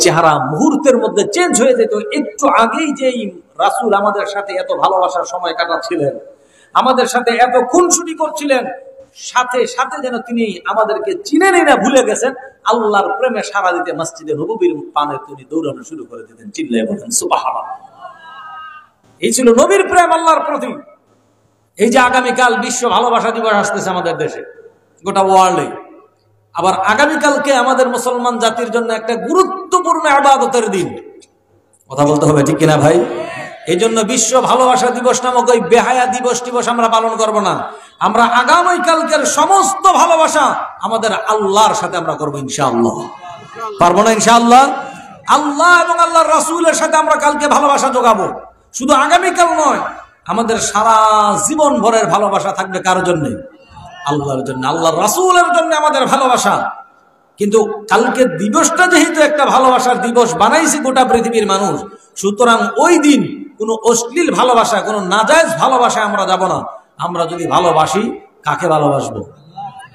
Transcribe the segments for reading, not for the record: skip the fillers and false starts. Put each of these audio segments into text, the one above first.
চেহারা মুহূর্তের মধ্যে চেঞ্জ হয়ে যেত। একটু আগেই যেই রাসূল আমাদের সাথে এত ভালোবাসার সময় কাটাচ্ছিলেন, আমাদের সাথে এত খুনসুটি করছিলেন, সাথে সাথে যেন তিনি আমাদেরকে চিনেনই না, ভুলে গেছেন। আল্লাহর প্রেমে সারা দিতে মসজিদে নববীর পানে তিনি দৌড়ানো শুরু করে দিতেন। চিল্লায়ে বলেন সুবহানাল্লাহ। এই ছিল নবীর প্রেম আল্লাহর প্রতি। এই যে আগামীকাল বিশ্ব ভালোবাসা দিবস আসতেছে আমাদের দেশে, গোটা ওয়ার্ল্ডে। আবার আগামীকালকে আমাদের মুসলমান জাতির জন্য একটা গুরুত্বপূর্ণ ইবাদতের দিন। কথা বলতে হবে, ঠিক কিনা ভাই? এই জন্য বিশ্ব ভালোবাসা দিবস নামক ওই বেহায়া দিবস আমরা পালন করব না। আমরা আগামীকালকের সমস্ত ভালোবাসা আমাদের আল্লাহর সাথে আমরা করবো ইনশাআল্লাহ। পারবো না ইনশাআল্লাহ? আল্লাহ এবং আল্লাহর রাসূলের সাথে আমরা কালকে ভালোবাসা জোগাবো। শুধু আগামীকাল নয়, আমাদের সারা জীবন ভরের ভালোবাসা থাকবে কার জন্য? আল্লাহর জন্য, আল্লাহর রাসূলের জন্য আমাদের ভালোবাসা। কিন্তু কালকে দিবসটা যেহেতু একটা ভালোবাসার দিবস বানাইছে গোটা পৃথিবীর মানুষ, সুতরাং ওই দিন কোনো অশ্লীল ভালোবাসা, কোনো নাজায়েজ ভালোবাসা আমরা যাব না। আমরা যদি ভালোবাসি, কাকে ভালোবাসবো?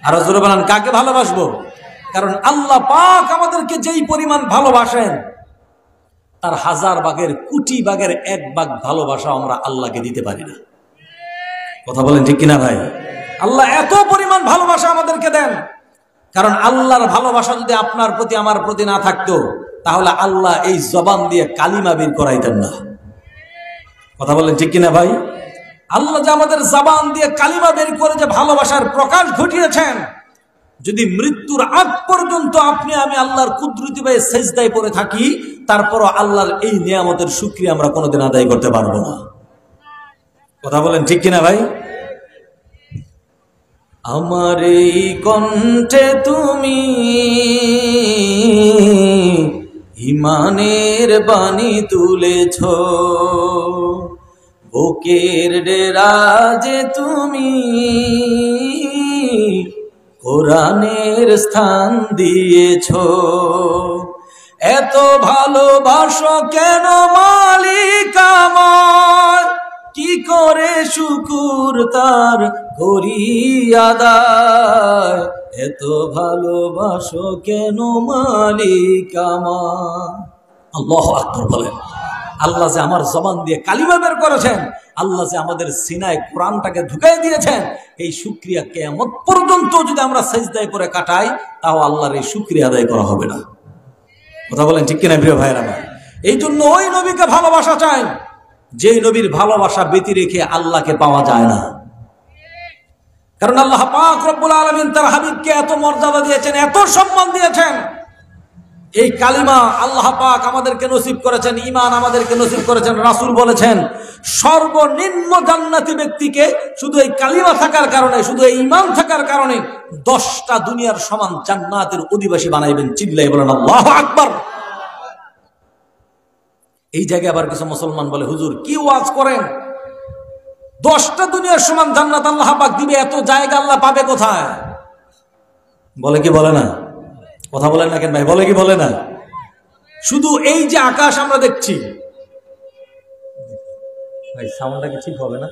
আরো জোরে বলেন, কাকে ভালোবাসবো? কারণ আল্লাহ পাক আমাদেরকে যেই পরিমাণ ভালোবাসেন, তার 1000 ভাগের কোটি ভাগের 1 ভাগ ভালোবাসা আমরা আল্লাহকে দিতে পারি না। কথা বলেন ঠিক কিনা ভাই? আল্লাহ এত পরিমাণ ভালোবাসা আমাদেরকে দেন। কারণ আল্লাহর ভালোবাসা যদি আপনার প্রতি আমার প্রতি না থাকতো, তাহলে আল্লাহ এই জবান দিয়ে কালিমা বের করাইতেন না। কথা বলেন ঠিক কিনা ভাই? আল্লাহ যে আমাদের জবান দিয়ে কালিমা বের করে যে ভালোবাসার প্রকাশ ঘটিয়েছেন, যদি মৃত্যুর আগ পর্যন্ত আপনি আমি আল্লাহর কুদরতি ভাবে সেজদায় পড়ে থাকি, তারপরও আল্লাহর এই নিয়ামতের শুকরিয়া আমরা কোনোদিন আদায় করতে পারবো না। কথা বলেন ঠিক কিনা ভাই? আমার এই কণ্ঠে তুমি ঈমানের বাণী তুলেছ, বুকের ডেরাজে তুমি কোরআনের স্থান দিয়েছ। এত ভালোবাসো কেন মালিক আমার, কি করে শুকুর তার করি আদায়। এত ভালোবাসো কেন মালিক আমার। আল্লাহু আকবার বলেন। আল্লাহ যে আমার জবান দিয়ে কালিমা বের করেছেন, আল্লাহ যে আমাদের সিনায় কোরআনটাকে ঢুকাই দিয়েছেন, এই শুকরিয়া কিয়ামত পর্যন্ত যদি আমরা সেজদায় পড়ে কাটাই, তাও আল্লাহর এই শুকরিয়া আদায় করা হবে না। কথা বলেন ঠিক কিনা প্রিয় ভাইরা আমার? এই জন্য ওই নবীকে ভালোবাসা চাই, যে নবীর ভালোবাসা ব্যতি রেখে আল্লাহকে পাওয়া যায় না। কারণ আল্লাহ পাক রব্বুল আলামিন তার হাবিবকে এত মর্যাদা দিয়েছেন, এত সম্মান দিয়েছেন। এই কালিমা আল্লাহ পাক আমাদেরকে নসিব করেছেন, ঈমান আমাদেরকে নসিব করেছেন। রাসূল বলেছেন, সর্বনিম্ন জান্নাতি ব্যক্তিকে শুধু এই কালিমা থাকার কারণে, শুধু এই ঈমান থাকার কারণে 10টা দুনিয়ার সমান জান্নাতের অধিবাসী বানাইবেন। চিল্লায়ে বলেন আল্লাহু আকবার। এই জায়গায় আবার কিছু মুসলমান বলে, হুজুর কি ওয়াজ করেন, 10টা দুনিয়ার সমান জান্নাত আল্লাহ পাক দিবে, এত জায়গা আল্লাহ পাবে কোথায়? বলে কি বলে না? কথা বলেন না কেন ভাই? বলে কি বলে না? শুধু এই যে আকাশ আমরা দেখছি, ভাই সাউন্ডটা কি ঠিক হবে না?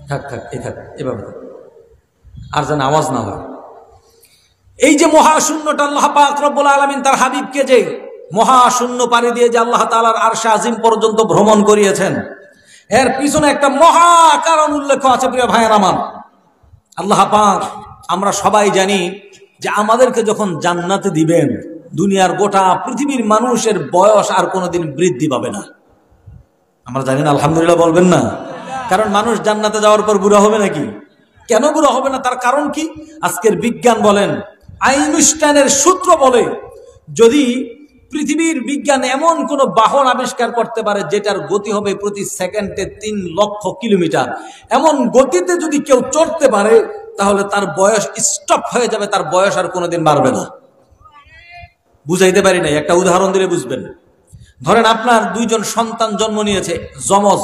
থাক থাক, এই থাক, এভাবে আর যেন আওয়াজ না হয়। এই যে মহাশূন্যটা আল্লাহ পাক রব্বুল আলামিন তার হাবিবকে যে মহাশূন্য পাড়ি দিয়ে যে আল্লাহ তাআলার আরশে আজিম পর্যন্ত ভ্রমণ করিয়েছেন, এর পিছনে একটা মহা কারণ উল্লেখ আছে প্রিয় ভাইয়ের আমার। আল্লাহ পাক, আমরা সবাই জানি যে আমাদেরকে যখন জান্নাতে দিবেন, দুনিয়ার গোটা পৃথিবীর মানুষের বয়স আর কোনোদিন বৃদ্ধি পাবে না। আমরা জানি না? আলহামদুলিল্লাহ বলবেন না? কারণ মানুষ জান্নাতে যাওয়ার পর বুড়া হবে নাকি? কেন বুড়া হবে না? তার কারণ কি? আজকের বিজ্ঞান বলেন, আইনস্টাইনের সূত্র বলে, যদি পৃথিবীর বিজ্ঞান এমন কোন বাহন আবিষ্কার করতে পারে যেটার গতি হবে প্রতি সেকেন্ডে 3 লক্ষ কিলোমিটার, এমন গতিতে যদি কেউ চড়তে পারে, তাহলে তার বয়স স্টপ হয়ে যাবে, তার বয়স আর কোনোদিন বাড়বে না। বুঝাইতে পারি নাই, একটা উদাহরণ দিলে বুঝবেন। ধরেন আপনার 2 জন সন্তান জন্ম নিয়েছে, যমজ,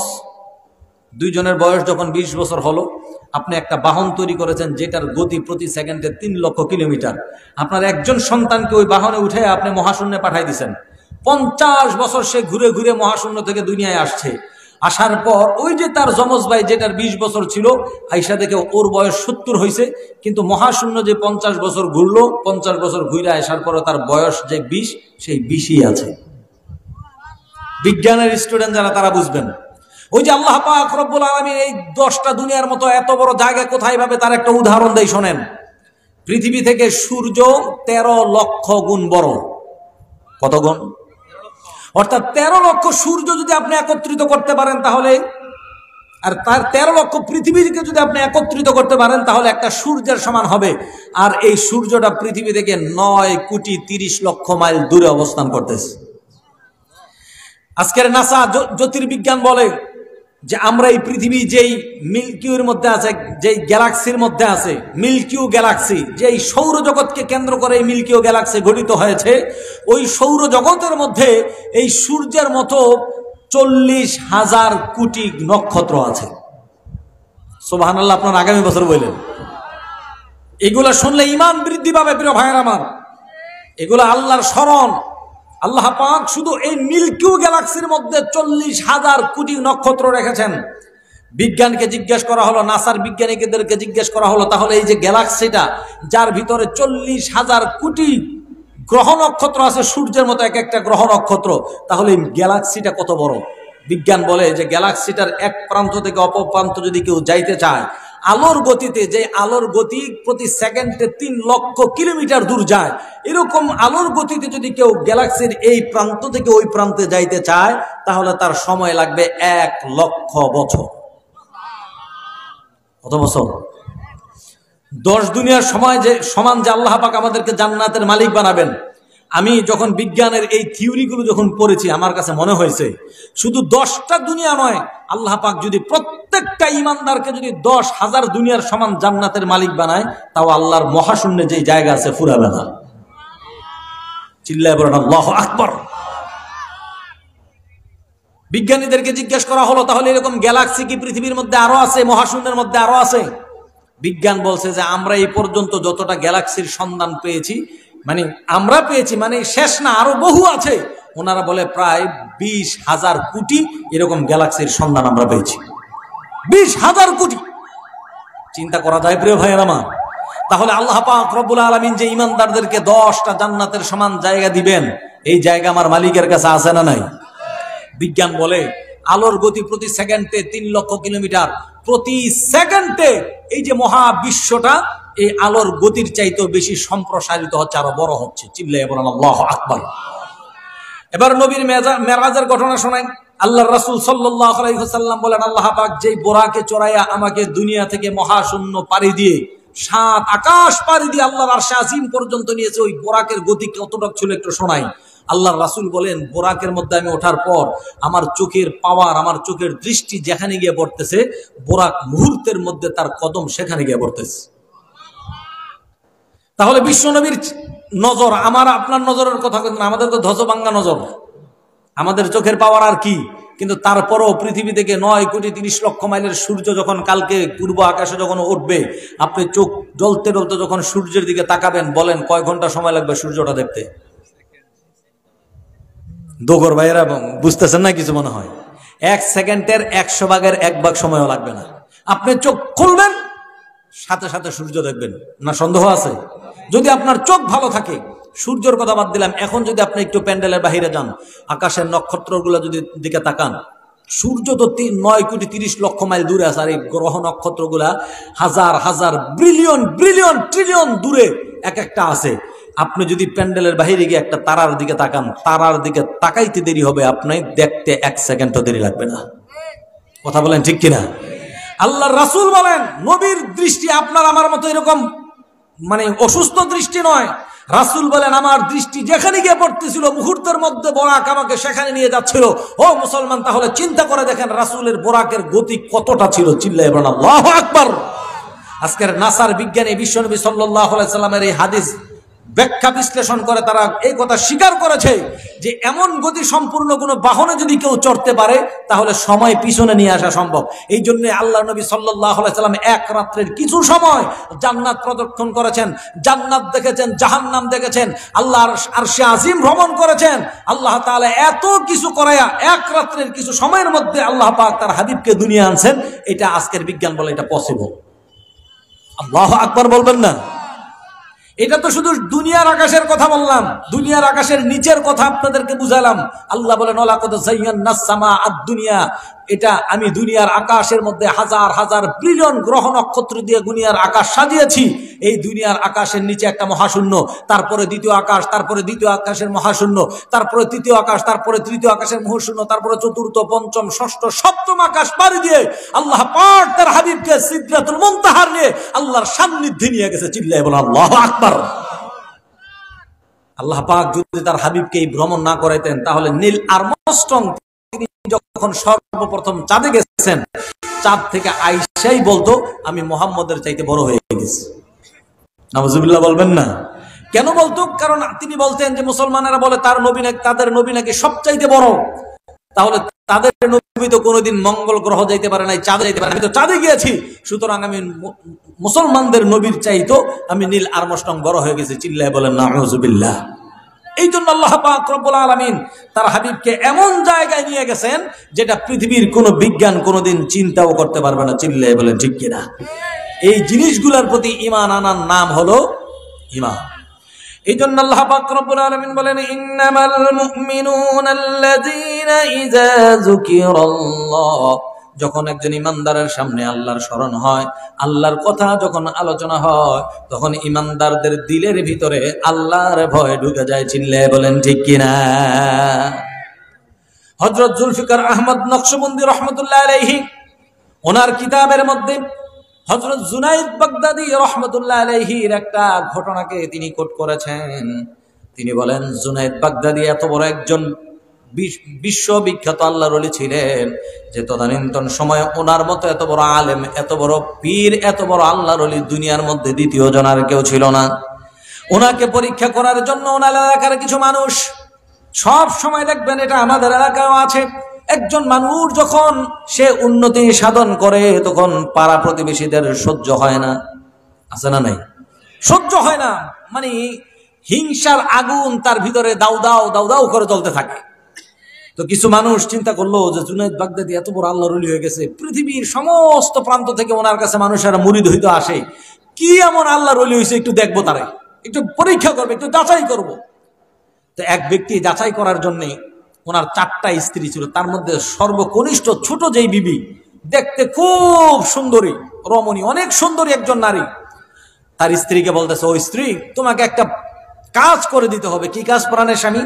2 জনের বয়স যখন 20 বছর হলো, আপনি একটা বাহন তৈরি করেছেন যেটার গতি প্রতি সেকেন্ডে 3 লক্ষ কিলোমিটার। আপনার একজন সন্তানকে ওই বাহনে উঠে আপনি মহাশূন্যে পাঠাই দিচ্ছেন। 50 বছর সে ঘুরে ঘুরে মহাশূন্য থেকে দুনিয়ায় আসছে। আসার পর ওই যে তার যমজ ভাই যেটার 20 বছর ছিল, আইসা দেখে ওর বয়স 70 হয়েছে, কিন্তু মহাশূন্য যে 50 বছর ঘুরলো, 50 বছর ঘুরে আসার পরে তার বয়স যে 20, সেই 20ই আছে। বিজ্ঞানের স্টুডেন্ট যারা তারা বুঝবেন। ওই যে আল্লাহ পাক রব্বুল আলামিন এই 10টা দুনিয়ার মতো এত বড় জায়গা কোথায় পাবে তার একটা উদাহরণ দেই, শোনেন। পৃথিবী থেকে সূর্য 13 লক্ষ গুণ বড়। কত গুণ? অর্থাৎ 13 লক্ষ সূর্য যদি আপনি একত্রিত করতে পারেন তাহলে, আর তার 13 লক্ষ পৃথিবীকে যদি আপনি একত্রিত করতে পারেন তাহলে একটা সূর্যের সমান হবে। আর এই সূর্যটা পৃথিবী থেকে 9,30,00,000 মাইল দূরে অবস্থান করতেছে। আজকের নাসা জ্যোতির্বিজ্ঞান বলে যে আমরা এই পৃথিবী যেই মিল্কিউর মধ্যে আছে, যেই গ্যালাক্সির মধ্যে আছে, মিল্কিউ গ্যালাক্সি, যেই সৌরজগৎকে কেন্দ্র করে এই মিল্কিউ গ্যালাক্সি গঠিত হয়েছে, ওই সৌরজগতের মধ্যে এই সূর্যের মতো 40,000 কোটি নক্ষত্র আছে। সুবহানাল্লাহ, আপনার আগামী বছর বললেন। এগুলা শুনলে ইমান বৃদ্ধি পাবে প্রিয় ভাইয়ের আমার। এগুলা আল্লাহর স্মরণ। আল্লাহ পাক শুধু এই মিল্কিউ গ্যালাক্সির মধ্যে 40,000 কোটি নক্ষত্র রেখেছেন। বিজ্ঞানকে জিজ্ঞেস করা হলো, নাসার বিজ্ঞানীদেরকে জিজ্ঞেস করা হলো, তাহলে এই যে গ্যালাক্সিটা যার ভিতরে 40,000 কোটি গ্রহ নক্ষত্র আছে, সূর্যের মতো এক একটা গ্রহ নক্ষত্র, তাহলে এই গ্যালাক্সিটা কত বড়? বিজ্ঞান বলে যে গ্যালাক্সিটার এক প্রান্ত থেকে অপর প্রান্ত যদি কেউ যাইতে চায় আলোর গতিতে, যে আলোর গতি প্রতি সেকেন্ডে 3 লক্ষ কিলোমিটার দূর যায়, এরকম আলোর গতিতে যদি কেউ গ্যালাক্সির এই প্রান্ত থেকে ওই প্রান্তে যাইতে চায় তাহলে তার সময় লাগবে 1 লক্ষ বছর। কত বছর? 10 দুনিয়ার সময় যে সমান যে আল্লাহ পাক আমাদেরকে জান্নাতের মালিক বানাবেন। আমি যখন বিজ্ঞানের এই থিওরিগুলো যখন পড়েছি, আমার কাছে মনে হয়েছে শুধু 10টা দুনিয়া নয়, আল্লাহ পাক যদি প্রত্যেকটা ইমানদারকে যদি 10,000 দুনিয়ার সমান জান্নাতের মালিক বানায়, তাও আল্লাহর মহাশূন্যে যে জায়গা আছে ফুরাবে না। চিল্লায় বলেন আল্লাহু আকবার। বিজ্ঞানীদেরকে জিজ্ঞেস করা হলো, তাহলে এরকম গ্যালাক্সি কি পৃথিবীর মধ্যে আরো আছে, মহাশূন্যের মধ্যে আরো আছে? বিজ্ঞান বলছে যে আমরা এই পর্যন্ত যতটা গ্যালাক্সির সন্ধান পেয়েছি, মানে আমরা পেয়েছি, মানে শেষ না, আরো বহু আছে। ওনারা বলে প্রায় 20,000 কোটি এরকম গ্যালাক্সির সন্ধান আমরা পেয়েছি। 20,000 কোটি। চিন্তা করা যায় প্রিয় ভাইয়ের আমার। তাহলে আল্লাহ পাক রব্বুল আলামিন যে ইমানদারদেরকে 10টা জান্নাতের সমান জায়গা দিবেন, এই জায়গা আমার মালিকের কাছে আছে না নাই? বিজ্ঞান বলে আলোর গতি প্রতি সেকেন্ডে 3 লক্ষ কিলোমিটার। প্রতি সেকেন্ডে এই যে মহাবিশ্বটা এই আলোর গতির চাইতেও বেশি সম্প্রসারিত হচ্ছে, আরো বড় হচ্ছে। চিল্লাইয়া বলেন আল্লাহু আকবার। এবার নবীর মেরাজের ঘটনা শোনাই। আল্লাহর রাসূল সাল্লাল্লাহু আলাইহি ওয়াসাল্লাম বলেন, আল্লাহ পাক যেই বোরাকে চড়াইয়া আমাকে দুনিয়া থেকে মহাশূন্য পাড়ি দিয়ে 7 আকাশ পাড়ি দিয়ে আল্লাহর আরশে আজিম পর্যন্ত নিয়েছে, ওই বোরাকের গতি কতটা ছিল একটু শোনাই। আল্লাহর রাসূল বলেন, বোরাকের মধ্যে আমি ওঠার পর আমার চোখের পাওয়ার, আমার চোখের দৃষ্টি যেখানে গিয়ে পড়তেছে, বোরাক মুহূর্তের মধ্যে তার কদম সেখানে গিয়ে পড়তেছে। তাহলে বিশ্বনবীর নজর আমার আপনার নজরের কথা কিন্তু, আমাদের তো ধ্বজভাঙ্গা নজর, আমাদের চোখের পাওয়ার আর কি। কিন্তু তারপরও পৃথিবী থেকে 9,30,00,000 মাইলের সূর্য যখন কালকে পূর্ব আকাশে যখন উঠবে, আপনি চোখ জ্বলতে জ্বলতে যখন সূর্যের দিকে তাকাবেন, বলেন কয় ঘন্টা সময় লাগবে সূর্যটা দেখতে? দোগর ভাইয়েরা বুঝতেছেন না কিছু মনে হয়? 1 সেকেন্ডের 100 ভাগের 1 ভাগ সময়ও লাগবে না। আপনি চোখ খুলবেন, সাথে সাথে সূর্য দেখবেন, না সন্দেহ আছে? যদি আপনার চোখ ভালো থাকে, সূর্যের কথা বাদ দিলাম, এখন যদি আপনি একটু প্যান্ডেলের বাহিরে যান, আকাশের নক্ষত্রগুলো যদি দিকে তাকান, সূর্য তো 9,30,00,000 মাইল দূরে আছে, আর এই গ্রহ নক্ষত্রগুলা হাজার হাজার বিলিয়ন বিলিয়ন ট্রিলিয়ন দূরে এক একটা আছে। আপনি যদি প্যান্ডেলের বাহিরে গিয়ে একটা তারার দিকে তাকান, তারার দিকে তাকাইতে দেরি হবে, আপনি দেখতে 1 সেকেন্ডও দেরি লাগবে না। কথা বলেন ঠিক কিনা? আল্লাহর রাসূল বলেন, নবীর দৃষ্টি আপনার আমার মতো এরকম মানে অসুস্থ দৃষ্টি নয়। রাসূল বলেন, আমার দৃষ্টি যেখানে গিয়ে পড়তেছিল, মুহূর্তের মধ্যে বোরাক আমাকে সেখানে নিয়ে যাচ্ছিল। ও মুসলমান, তাহলে চিন্তা করে দেখেন রাসূলের বোরাকের গতি কতটা ছিল। চিল্লাইয়া বলেন আল্লাহু আকবার। আজকের নাসার বিজ্ঞানী বিশ্বনবী সাল্লাল্লাহু আলাইহি সাল্লামের এই হাদিস ব্যাখ্যা বিশ্লেষণ করে তারা এই কথা স্বীকার করেছে যে এমন গতি সম্পূর্ণ কোনো বাহনে যদি কেউ চড়তে পারে তাহলে সময় পিছনে নিয়ে আসা সম্ভব। এই জন্য আল্লাহ নবী সাল্লাল্লাহু আলাইহি সাল্লাম এক রাত্রের কিছু সময় জান্নাত প্রদক্ষিণ করেছেন, জান্নাত দেখেছেন, জাহান্নাম দেখেছেন, আল্লাহর আরশে আজিম ভ্রমণ করেছেন। আল্লাহ তাআলা এত কিছু করায়া এক রাত্রের কিছু সময়ের মধ্যে আল্লাহ পাক তার হাবিবকে দুনিয়া আনছেন। এটা আজকের বিজ্ঞান বলে এটা পসিবল। আল্লাহু আকবার বলবেন না? এটা তো শুধু দুনিয়ার আকাশের কথা বললাম, দুনিয়ার আকাশের নিচের কথা আপনাদেরকে বুঝালাম। আল্লাহ বলেন ওয়ালাকাদ যায়্যানাস সামা আদ-দুনিয়া, এটা আমি দুনিয়ার আকাশের মধ্যে হাজার হাজার বিলিয়ন গ্রহ নক্ষত্র দিয়ে দুনিয়ার আকাশ সাজিয়েছি। এই দুনিয়ার আকাশের নিচে একটা মহাশূন্য, তারপরে দ্বিতীয় আকাশ, তারপরে দ্বিতীয় আকাশের মহাশূন্য, তারপরে তৃতীয় আকাশ, তারপরে তৃতীয় আকাশের মহাশূন্য, তারপরে চতুর্থ, পঞ্চম, ষষ্ঠ, সপ্তম আকাশ পাড়ি দিয়ে আল্লাহ পাক তার হাবিবকে সিদরাতুল মুনতাহার নিয়ে আল্লাহর সান্নিধ্যে নিয়ে গেছে। চিল্লায়ে বলেন আল্লাহু আকবার। আল্লাহ পাক যদি তার হাবিবকে এই ভ্রমণ না করাইতেন তাহলে নীল আর্মস্ট্রং তিনি যখন সর্বপ্রথম চাঁদে গেছেন, চাঁদ থেকে আইসাই বলতো আমি মুহাম্মদের চাইতে বড় হয়ে গেছি। নাউজুবিল্লাহ বলবেন না? কেন বলতো? কারণ তিনি বলতেন যে মুসলমানেরা বলে তার নবী নাকি, তাদের নবী নাকি সবচাইতে বড়। তাহলে তাদের নবী তো কোনোদিন মঙ্গল গ্রহ যাইতে পারে নাই, চাঁদে যাইতে পারে, আমি তো চাঁদে গিয়েছি, সুতরাং আমি মুসলমানদের নবীর চাইতো আমি নীল আর্মস্ট্রং বড় হয়ে গেছি। চিল্লায় বলেন নাউজুবিল্লাহ। এই জন্য আল্লাহ পাক রব্বুল আলামিন তার হাবিবকে এমন জায়গায় নিয়ে গেছেন যেটা পৃথিবীর কোনো বিজ্ঞান কোনোদিন চিন্তাও করতে পারবে না। চিল্লায় বলেন ঠিক কিনা? এই জিনিসগুলোর প্রতি ঈমান আনার নাম হলো ঈমান। এই জন্য আল্লাহ পাক রব্বুল আলামিন বলেন ইন্নামাল মুমিনুনা আল্লাযীনা ইযা যুকিরাল্লাহ, যখন একজন ইমানদারের সামনে আল্লাহর স্মরণ হয়, আল্লাহর কথা যখন আলোচনা হয়, তখন ইমানদারদের দিলের ভিতরে আল্লাহর ভয় ঢুকে যায়। চিল্লায়ে বলেন ঠিক কিনা? হযরত জুলফিকার আহমদ নকশবন্দি রাহমাতুল্লাহ আলাইহি ওনার কিতাবের মধ্যে হযরত জুনাইদ বাগদাদী রাহমাতুল্লাহ আলাইহির একটা ঘটনাকে তিনি কোট করেছেন। তিনি বলেন জুনাইদ বাগদাদী এত বড় একজন বিশ্ববিখ্যাত আল্লাহর ওলি ছিলেন যে তদানীন্তন সময়ে ওনার মতো এত বড় আলেম, এত বড় পীর, এত বড় আল্লাহর ওলি দুনিয়ার মধ্যে দ্বিতীয় জন আর কেউ ছিল না। ওনাকে পরীক্ষা করার জন্য ওনার এলাকার কিছু মানুষ, সব সময় দেখবেন এটা আমাদের এলাকায়ও আছে, একজন মানুষ যখন সে উন্নতি সাধন করে তখন পাড়া প্রতিবেশীদের সহ্য হয় না। আছে না নাই? সহ্য হয় না, মানে হিংসার আগুন তার ভিতরে দাউ দাউ দাউ দাউ করে জ্বলতে থাকে। তো কিছু মানুষ চিন্তা করলো যে জুনাইদ বাগদাদী এত বড় আল্লাহর ওলি হয়ে গেছে, পৃথিবীর সমস্ত প্রান্ত থেকে ওনার কাছে মানুষেরা মুরিদ হইতে আসে, কি এমন আল্লাহর ওলি হয়েছে একটু দেখবো, তারে একটু পরীক্ষা করবো, একটু যাচাই করব। তো এক ব্যক্তি যাচাই করার জন্য, ওনার 4টা স্ত্রী ছিল, তার মধ্যে সর্বকনিষ্ঠ ছোট যেই বিবি, দেখতে খুব সুন্দরী রমণী, অনেক সুন্দরী একজন নারী, তার স্ত্রীকে বলতেছে ও স্ত্রী তোমাকে একটা কাজ করে দিতে হবে। কি কাজ প্রাণের স্বামী?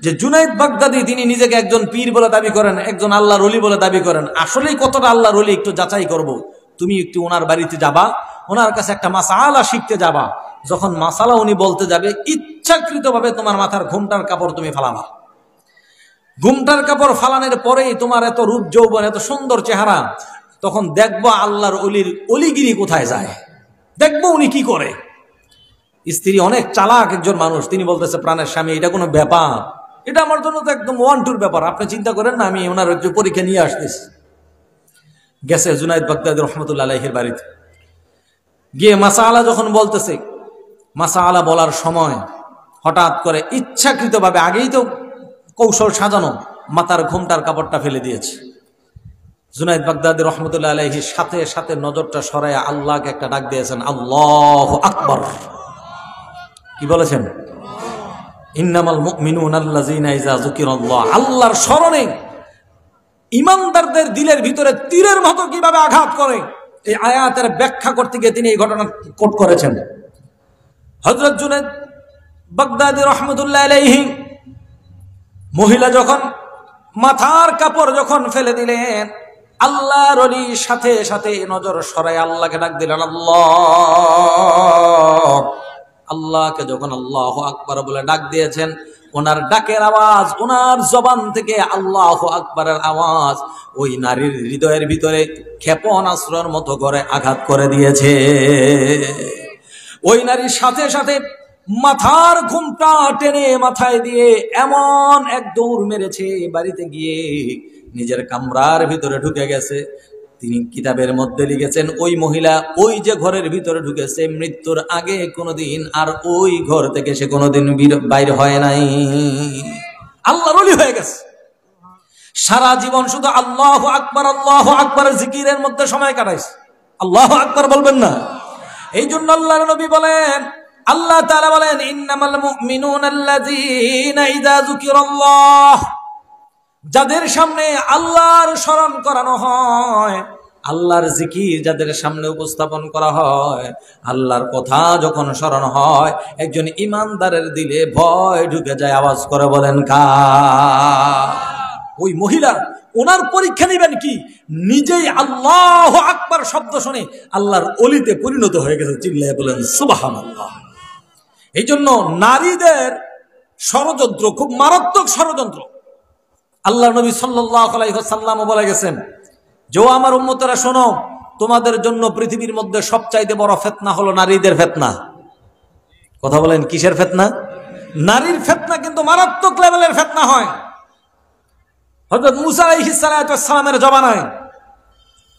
যে জুনাইদ বাগদাদী তিনি নিজেকে একজন পীর বলে দাবি করেন, একজন আল্লাহর ওলি বলে দাবি করেন, আসলেই কতটা আল্লাহর ওলি একটু যাচাই করব। তুমি একটু ওনার বাড়িতে যাবা, ওনার কাছে একটা মাসালা শিখতে যাবা, যখন মাসালা উনি বলতে যাবে ইচ্ছাকৃতভাবে তোমার মাথার ঘুমটার কাপড় তুমি ফালাবা। ঘুমটার কাপড় ফালানোর পরেই তোমার এত রূপ যৌবন, এত সুন্দর চেহারা, তখন দেখবো আল্লাহর ওলির অলিগিরি কোথায় যায়, দেখবো উনি কি করে। স্ত্রী অনেক চালাক একজন মানুষ, তিনি বলতেছে প্রাণের স্বামী এটা কোনো ব্যাপার, এটা আমার জন্য তো একদম 1-2 ব্যাপার, আপনি চিন্তা করেন না, আমি ওনার একটু পরীক্ষা নিয়ে আসতেছি। গেছে জুনাইদ বাগদাদী রাহমাতুল্লাহ আলাইহির বাড়িতে, গিয়ে মাসালা যখন বলতেছে, মাসালা বলার সময় হঠাৎ করে ইচ্ছাকৃতভাবে, আগেই তো কৌশল সাজানো, মাথার ঘুমটার কাপড়টা ফেলে দিয়েছে। জুনাইদ বাগদাদী রাহমাতুল্লাহ আলাইহির সাথে সাথে নজরটা সরায় আল্লাহকে একটা ডাক দিয়েছেন, আল্লাহু আকবার। কি বলেছেন? ইন্নামাল মুমিনুনা আল্লাযীনা ইযা যুকিরাল্লাহ, আল্লাহর স্মরণে ঈমানদারদের দিলের ভিতরে তীরের মতো কিভাবে আঘাত করে, এই আয়াতের ব্যাখ্যা করতে গিয়ে তিনি এই ঘটনা কোট করেছেন। হযরত জুনাইদ বাগদাদী রাহমাতুল্লাহ আলাইহি মহিলা যখন মাথার কাপড় যখন ফেলে দিলেন, আল্লাহর ওলি সাথে সাথে নজর সরায় আল্লাহকে ডাক দিলেন, আল্লাহ। আল্লাহকে যখন আল্লাহু আকবার বলে ডাক দিয়েছেন, ওনার ডাকের আওয়াজ, ওনার জবান থেকে আল্লাহু আকবারের আওয়াজ ওই নারীর হৃদয়ের ভিতরে ক্ষেপণাস্ত্রের মতো করে আঘাত করে দিয়েছে। ওই নারীর সাথে সাথে মাথার ঘুমটা টেনে মাথায় দিয়ে এমন এক দৌড় মেরেছে, বাড়িতে গিয়ে নিজের কামরার ভিতরে ঢুকে গেছে। তিনি কিতাবের মধ্যে লিখেছেন ওই মহিলা ওই যে ঘরের ভিতরে ঢুকেছে মৃত্যুর আগে কোনোদিন আর ওই ঘর থেকে সে কোনোদিন বাইরে হয় নাই। আল্লাহর ওলি হয়ে গেছে। সারা জীবন শুধু আল্লাহু আকবার জিকিরের মধ্যে সময় কাটাইছে। আল্লাহু আকবার বলবেন না? এই জন্য আল্লাহর নবী বলেন, আল্লাহ তাআলা বলেন, ইন্নামাল মুমিনুনা আল্লাযীনা ইযা যুকিরাল্লাহ, যাদের সামনে আল্লাহর স্মরণ করানো হয়, আল্লাহর জিকির যাদের সামনে উপস্থাপন করা হয়, আল্লাহর কথা যখন স্মরণ হয়, একজন ইমানদারের দিলে ভয় ঢুকে যায়। আওয়াজ করে বলেন কার? ওই মহিলা, ওনার পরীক্ষা নেবেন কি? নিজেই আল্লাহু আকবার শব্দ শুনে আল্লাহর ওলিতে পরিণত হয়ে গেছে। চিল্লায় বলেন সুবহানাল্লাহ। এই জন্য নারীদের ষড়যন্ত্র খুব মারাত্মক ষড়যন্ত্র। আল্লাহ নবী সাল্লাল্লাহু আলাইহি ওয়াসাল্লাম বলে গেছেন যে ও আমার উম্মতেরা শোনো, তোমাদের জন্য পৃথিবীর মধ্যে সবচাইতে বড় ফিতনা হলো নারীদের ফিতনা। কথা বলেন, কিসের ফিতনা? নারীর ফিতনা কিন্তু মারাত্মক লেভেলের ফিতনা হয়। হযরত মুসা আলাইহিস সালাতু ওয়াস সালামের জমানায়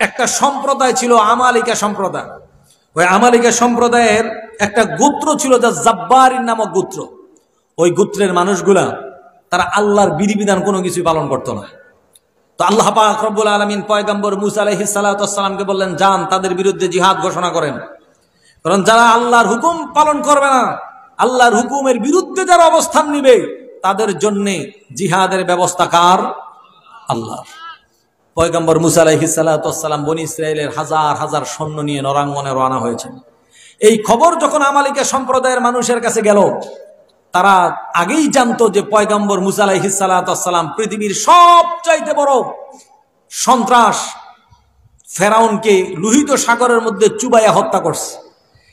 একটা সম্প্রদায় ছিল, আমালিকা সম্প্রদায়। ওই আমালিকা সম্প্রদায়ের একটা গোত্র ছিল যা জাব্বারিন নামক গোত্র। ওই গোত্রের মানুষগুলা তারা আল্লাহর বিধিবিধান কোনো কিছু পালন করতো না। তো আল্লাহ পাক রব্বুল আলামিন পয়গম্বর মুসা আলাইহিস সালাতু ওয়াস সালামকে বললেন, যান তাদের বিরুদ্ধে জিহাদ ঘোষণা করেন। কারণ যারা আল্লাহর হুকুম পালন করবে না, আল্লাহর হুকুমের বিরুদ্ধে যারা অবস্থান নিবে, তাদের জন্য জিহাদের ব্যবস্থা কার? আল্লাহ। পয়গম্বর মুসা আলাইহিস সালাতু ওয়াস সালাম বনি ইসরাইলের হাজার হাজার সৈন্য নিয়ে নরাঙ্গনে রওনা হয়েছেন। এই খবর যখন আমালিকা সম্প্রদায়ের মানুষের কাছে গেল, তারা আগেই জানতো যে পয়গম্বর মুসা আলাইহিস সালাতু ওয়াস সালাম পৃথিবীর সবচাইতে বড় সন্ত্রাস ফেরাউনকে লোহিত সাগরের মধ্যে চুবাইয়া হত্যা করছে।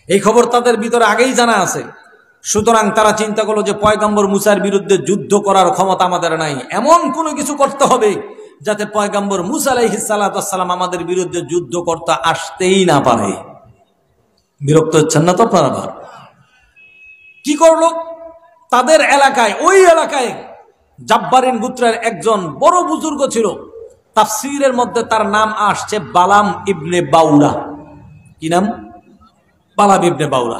এই খবর তাদের ভিতরে আগেই জানা আছে। সুতরাং তারা চিন্তা করলো যে পয়গম্বর মুসার বিরুদ্ধে যুদ্ধ করার ক্ষমতা আমাদের নাই, এমন কোনো কিছু করতে হবে যাতে পয়গম্বর মুসা আলাইহিস সালাতু ওয়াস সালাম আমাদের বিরুদ্ধে যুদ্ধ করতে আসতেই না পারে। বিরক্ত হচ্ছেন না তো আপনারা? আবার কি করলো? তাদের এলাকায়, ওই এলাকায় জাব্বারিন গোত্রের একজন বড় বুজুর্গ ছিল। তাফসীরের মধ্যে তার নাম আসছে বালাম ইবনে বাউরা। কি নাম? বালাম ইবনে বাউরা।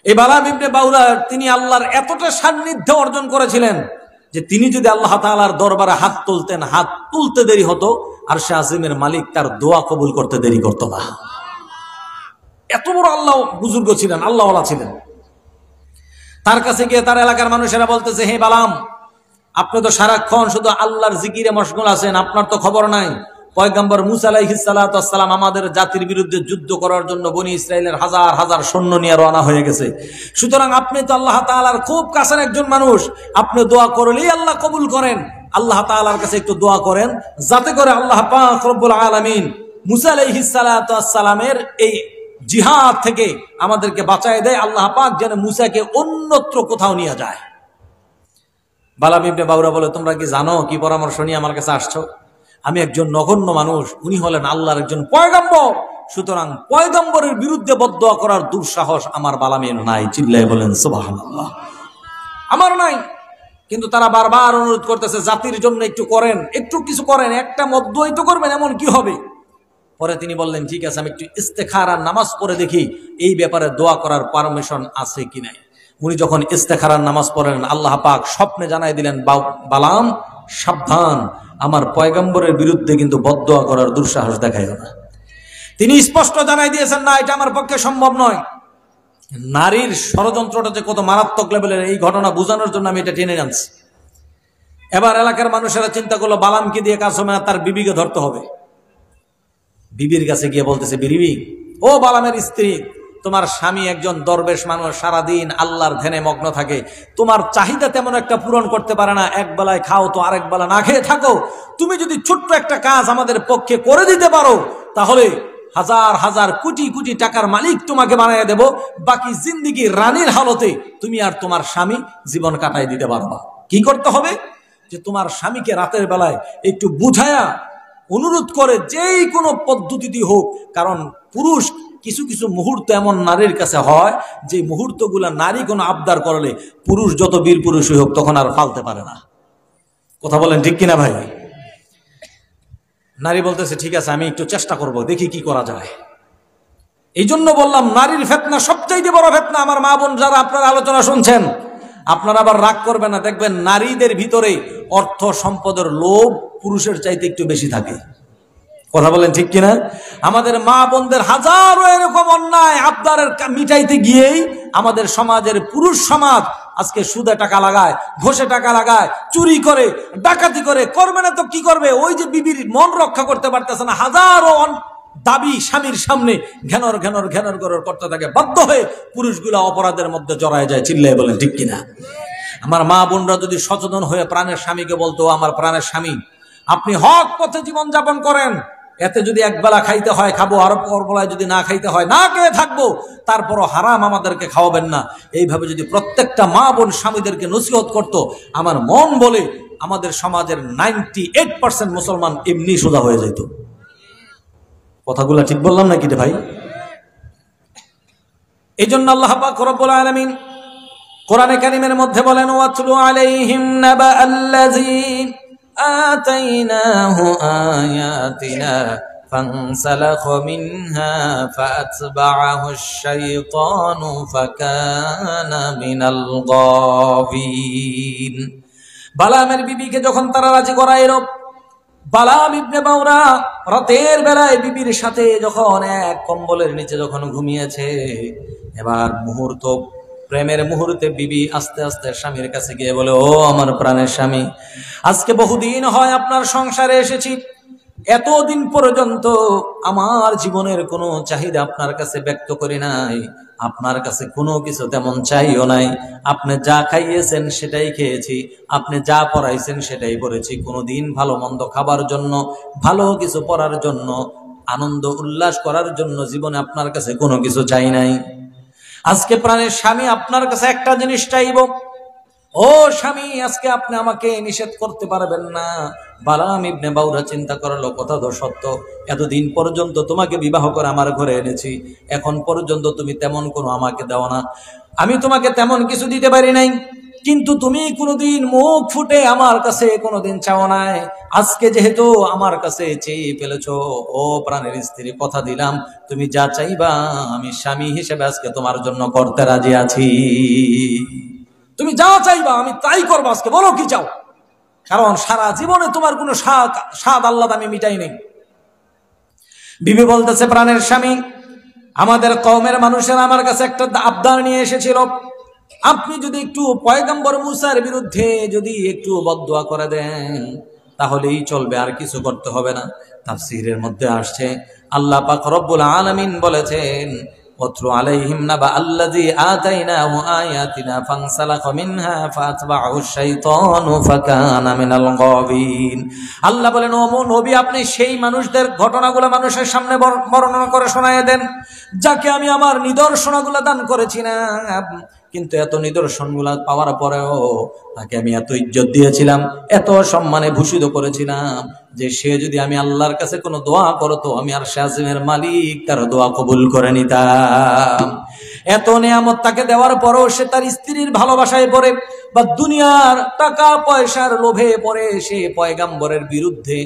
এই বালাম ইবনে বাউরা তিনি আল্লাহর এতটা সান্নিধ্য অর্জন করেছিলেন যে তিনি যদি আল্লাহ তাআলার দরবারে হাত তুলতেন, হাত তুলতে দেরি হতো, আর আরশে আজিমের মালিক তার দোয়া কবুল করতে দেরি করতো না। এত বড় আল্লাহ বুজুর্গ ছিলেন, আল্লাহওয়ালা ছিলেন। তার কাছে গিয়ে তার এলাকার মানুষেরা বলতেছে, হে বালাম, আপনি তো সারাক্ষণ শুধু আল্লাহর জিকিরে মশগুল আছেন, আপনার তো খবর নাই পয়গম্বর মুসা আলাইহিস সালাতু ওয়াস সালাম আমাদের জাতির বিরুদ্ধে যুদ্ধ করার জন্য বনি ইসরাইলের হাজার হাজার সৈন্য নিয়ে রওনা হয়ে গেছে। সুতরাং আপনি তো আল্লাহ তাআলার খুব কাছের একজন মানুষ, আপনি দোয়া করলেই আল্লাহ কবুল করেন। আল্লাহ তাআলার কাছে একটু দোয়া করেন যাতে করে আল্লাহ পাক রব্বুল আলামিন মুসা আলাইহিস সালাতু ওয়াস সালামের এই জিহাদ থেকে আমাদেরকে বাঁচায় দেয়। আল্লাহ পাক যেন মুসাকে অন্যত্র কোথাও নিয়ে যায়। বালাম ইবনে বাউরা বলে, তোমরা কি জানো কি পরামর্শ নিয়ে আমার কাছে আসছো? আমি একজন নগণ্য মানুষ, উনি হলেন আল্লাহর একজন পয়গম্বর, সুতরাং পয়গম্বরের বিরুদ্ধে বদদোয়া করার দুঃসাহস আমার বালামের নাই। চিল্লায় বলেন সুবহানাল্লাহ। আমার নাই। কিন্তু তারা বারবার অনুরোধ করতেছে, জাতির জন্য একটু করেন, একটু কিছু করেন, একটা মদ্দুয়াই তো করবেন, এমন কি হবে? পরে তিনি বললেন, ঠিক আছে, আমি একটু ইস্তেখারার নামাজ পড়ে দেখি এই ব্যাপারে দোয়া করার পারমিশন আছে কি নাই। উনি যখন ইস্তেখারার নামাজ পড়েন, আল্লাহ পাক স্বপ্নে জানাই দিলেন, বালাম সাবধান, আমার পয়গম্বরের বিরুদ্ধে কিন্তু বদদোয়া করার দুঃসাহস দেখাইও না। তিনি স্পষ্ট জানাই দিয়েছেন, না, এটা আমার পক্ষে সম্ভব নয়। নারীর ষড়যন্ত্রটা যে কত মারাত্মক লেভেলের, এই ঘটনা বোঝানোর জন্য আমি এটা টেনে আনছি। এবার এলাকার মানুষেরা চিন্তা করলো, বালামকে দিয়ে কাজ হবে না, তার বিবিকে ধরতে হবে। বিবির কাছে গিয়ে বলতেছে, বিবি, ও বালামের স্ত্রী, তোমার স্বামী একজন দরবেশ মানুষ, সারাদিন আল্লাহর ধ্যানে মগ্ন থাকে, তোমার চাহিদা তেমন একটা পূরণ করতে পারে না, এক বেলায় খাও তো আরেক বেলা না খেয়ে থাকো। তুমি যদি ছোট্ট একটা কাজ আমাদের পক্ষে করে দিতে পারো, তাহলে হাজার হাজার কোটি কোটি টাকার মালিক তোমাকে বানিয়ে দেব, বাকি জিন্দেগি রানীর হালতে তুমি আর তোমার স্বামী জীবন কাটাই দিতে পারবা। কি করতে হবে? যে তোমার স্বামীকে রাতের বেলায় একটু বুঝায়া অনুরোধ করে, যেই কোনো পদ্ধতিতে হোক, কারণ পুরুষ কিছু কিছু মুহূর্ত এমন নারীর কাছে হয় যে মুহূর্তগুলা নারী কোনো আবদার করলে পুরুষ যত বীর পুরুষই হোক তখন আর ফালতে পারে না। কথা বলেন ঠিক কিনা ভাই? নারী বলতেছে ঠিক আছে আমি একটু চেষ্টা করব, দেখি কি করা যায়। এই জন্য বললাম নারীর ফিতনা সবচাইতে বড় ফিতনা। আমার মা বোন যারা আপনারা আলোচনা শুনছেন, আপনারা আবার রাগ করবেন না, দেখবেন নারীদের ভিতরে অর্থ সম্পদের লোভ পুরুষের চাইতে একটু বেশি থাকে। কথা বলেন ঠিক কিনা? আমাদের মা বোনদের হাজারো এরকম অন্যায় আবদারের মিটাইতে গিয়েই আমাদের সমাজের পুরুষ সমাজ আজকে সুদে টাকা লাগায়, ঘষে টাকা লাগায়, চুরি করে, ডাকাতি করে। করবে না তো কি করবে? ওই যে বিবির মন রক্ষা করতে পারতেছে না, হাজারো দাবি স্বামীর সামনে ঘেনর ঘেনর ঘেনর ঘেনর করতে থাকে, বাধ্য হয়ে পুরুষগুলা অপরাধের মধ্যে জড়ায় যায়। চিল্লায় বলেন ঠিক কিনা? আমার মা বোনরা যদি সচেতন হয়ে প্রাণের স্বামীকে বলতো, আমার প্রাণের স্বামী আপনি হক পথে জীবন যাপন করেন, এতে যদি একবেলা খাইতে হয় খাবো, আর পরবেলায় যদি না খাইতে হয় না খেয়ে থাকবো, তারপরও হারাম আমাদেরকে খাওয়াবেন না। এইভাবে যদি প্রত্যেকটা মা বোন স্বামীদেরকে নসিহত করতো, আমার মন বলে আমাদের সমাজের 98% মুসলমান এমনি সোজা হয়ে যেত। কথাগুলা ঠিক বললাম নাকি রে ভাই? এই জন্য আল্লাহ পাক রব্বুল আলামিন কোরআনে কারীমের মধ্যে বলেন, ওয়াতলু আলাইহিম নাবা আল্লাযী আতাইনাহু আয়াতিনা ফানসালাখা মিনহা ফাআতবাআহু আশ-শাইতানু ফাকানা মিনাল গাফিন। বালামের বিবিকে যখন তারা রাজি করাইলো, বালাম ইবনে বাউরা রাতের বেলায় বিবির সাথে যখন এক কম্বলের নিচে যখন ঘুমিয়েছে, এবার প্রেমের মুহূর্তে বিবি আস্তে আস্তে স্বামীর কাছে গিয়ে বলে, ও আমার প্রাণের স্বামী, আজকে বহুদিন হয় আপনার সংসারে এসেছি, এতদিন পর্যন্ত আমার জীবনের কোনো চাহিদা আপনার কাছে ব্যক্ত করি নাই, আপনার কাছে কোনো কিছু তেমন চাইও নাই। আপনি যা খাইয়েছেন সেটাই খেয়েছি, আপনি যা পড়াইছেন সেটাই পড়েছি। কোনোদিন ভালো মন্দ খাবার জন্য, ভালো কিছু পড়ার জন্য, আনন্দ উল্লাস করার জন্য জীবনে আপনার কাছে কোনো কিছু চাই নাই। আজকে প্রাণের স্বামী আপনার কাছে একটা জিনিস চাইব, ও স্বামী আজকে আপনি আমাকে নিষেধ করতে পারবেন না। বালাম ইবনে বাউরা চিন্তা করলো, কথা তো সত্য, এতদিন পর্যন্ত তোমাকে বিবাহ করে আমার ঘরে এনেছি, এখন পর্যন্ত তুমি তেমন কোনো আমাকে দাও না, আমি তোমাকে তেমন কিছু দিতে পারি নাই, কিন্তু তুমি কোনোদিন মুখ ফুটে আমার কাছে কোনোদিন চাও নাই। আজকে যেহেতু আমার কাছে চেয়ে ফেলেছো, ও প্রাণের স্ত্রী, কথা দিলাম তুমি যা চাইবা আমি স্বামী হিসেবে আজকে তোমার জন্য করতে রাজি আছি। তুমি যা চাইবা আমি তাই করবো, আজকে বলো কি চাও, কারণ সারা জীবনে তোমার কোনো স্বাদ আল্লাহ আমি মিটাই নেই। বিবি বলতেছে, প্রাণের স্বামী, আমাদের কওমের মানুষেরা আমার কাছে একটা আবদার নিয়ে এসেছিল, আপনি যদি একটু পয়গম্বর মুসার বিরুদ্ধে যদি একটু বদদুয়া করে দেন তাহলেই চলবে, আর কিছু করতে হবে না। তাফসীরের মধ্যে আসছে আল্লাহ পাক রব্বুল আলামিন বলেছেন, ওয়াতলু আলাইহিম নাবা আল্লাযী আতাইনাহু আয়াতিনা ফানসালাখা মিনহা ফাআতবাআহু আশ-শাইতানু ফাকানা মিনাল গাবিন। আল্লাহ বলেন, ও নবী আপনি সেই মানুষদের ঘটনাগুলো মানুষের সামনে বর্ণনা করে শোনায় দেন যাকে আমি আমার নিদর্শনগুলো দান করেছি না, কিন্তু এত নিদর্শনগুলো পাওয়ার পরেও তাকে আমি এত ইজ্জত দিয়েছিলাম, এত সম্মানে ভূষিত করেছিলাম যে সে যদি আমি আল্লাহর কাছে কোনো দোয়া করতো আমি আরশে আজিমের মালিক তার দোয়া কবুল করে নিতাম। এত নিয়ামত তাকে দেওয়ার পরেও সে তার স্ত্রীর ভালোবাসায় পড়ে বা দুনিয়ার টাকা পয়সার লোভে পড়ে সে পয়গাম্বরের বিরুদ্ধে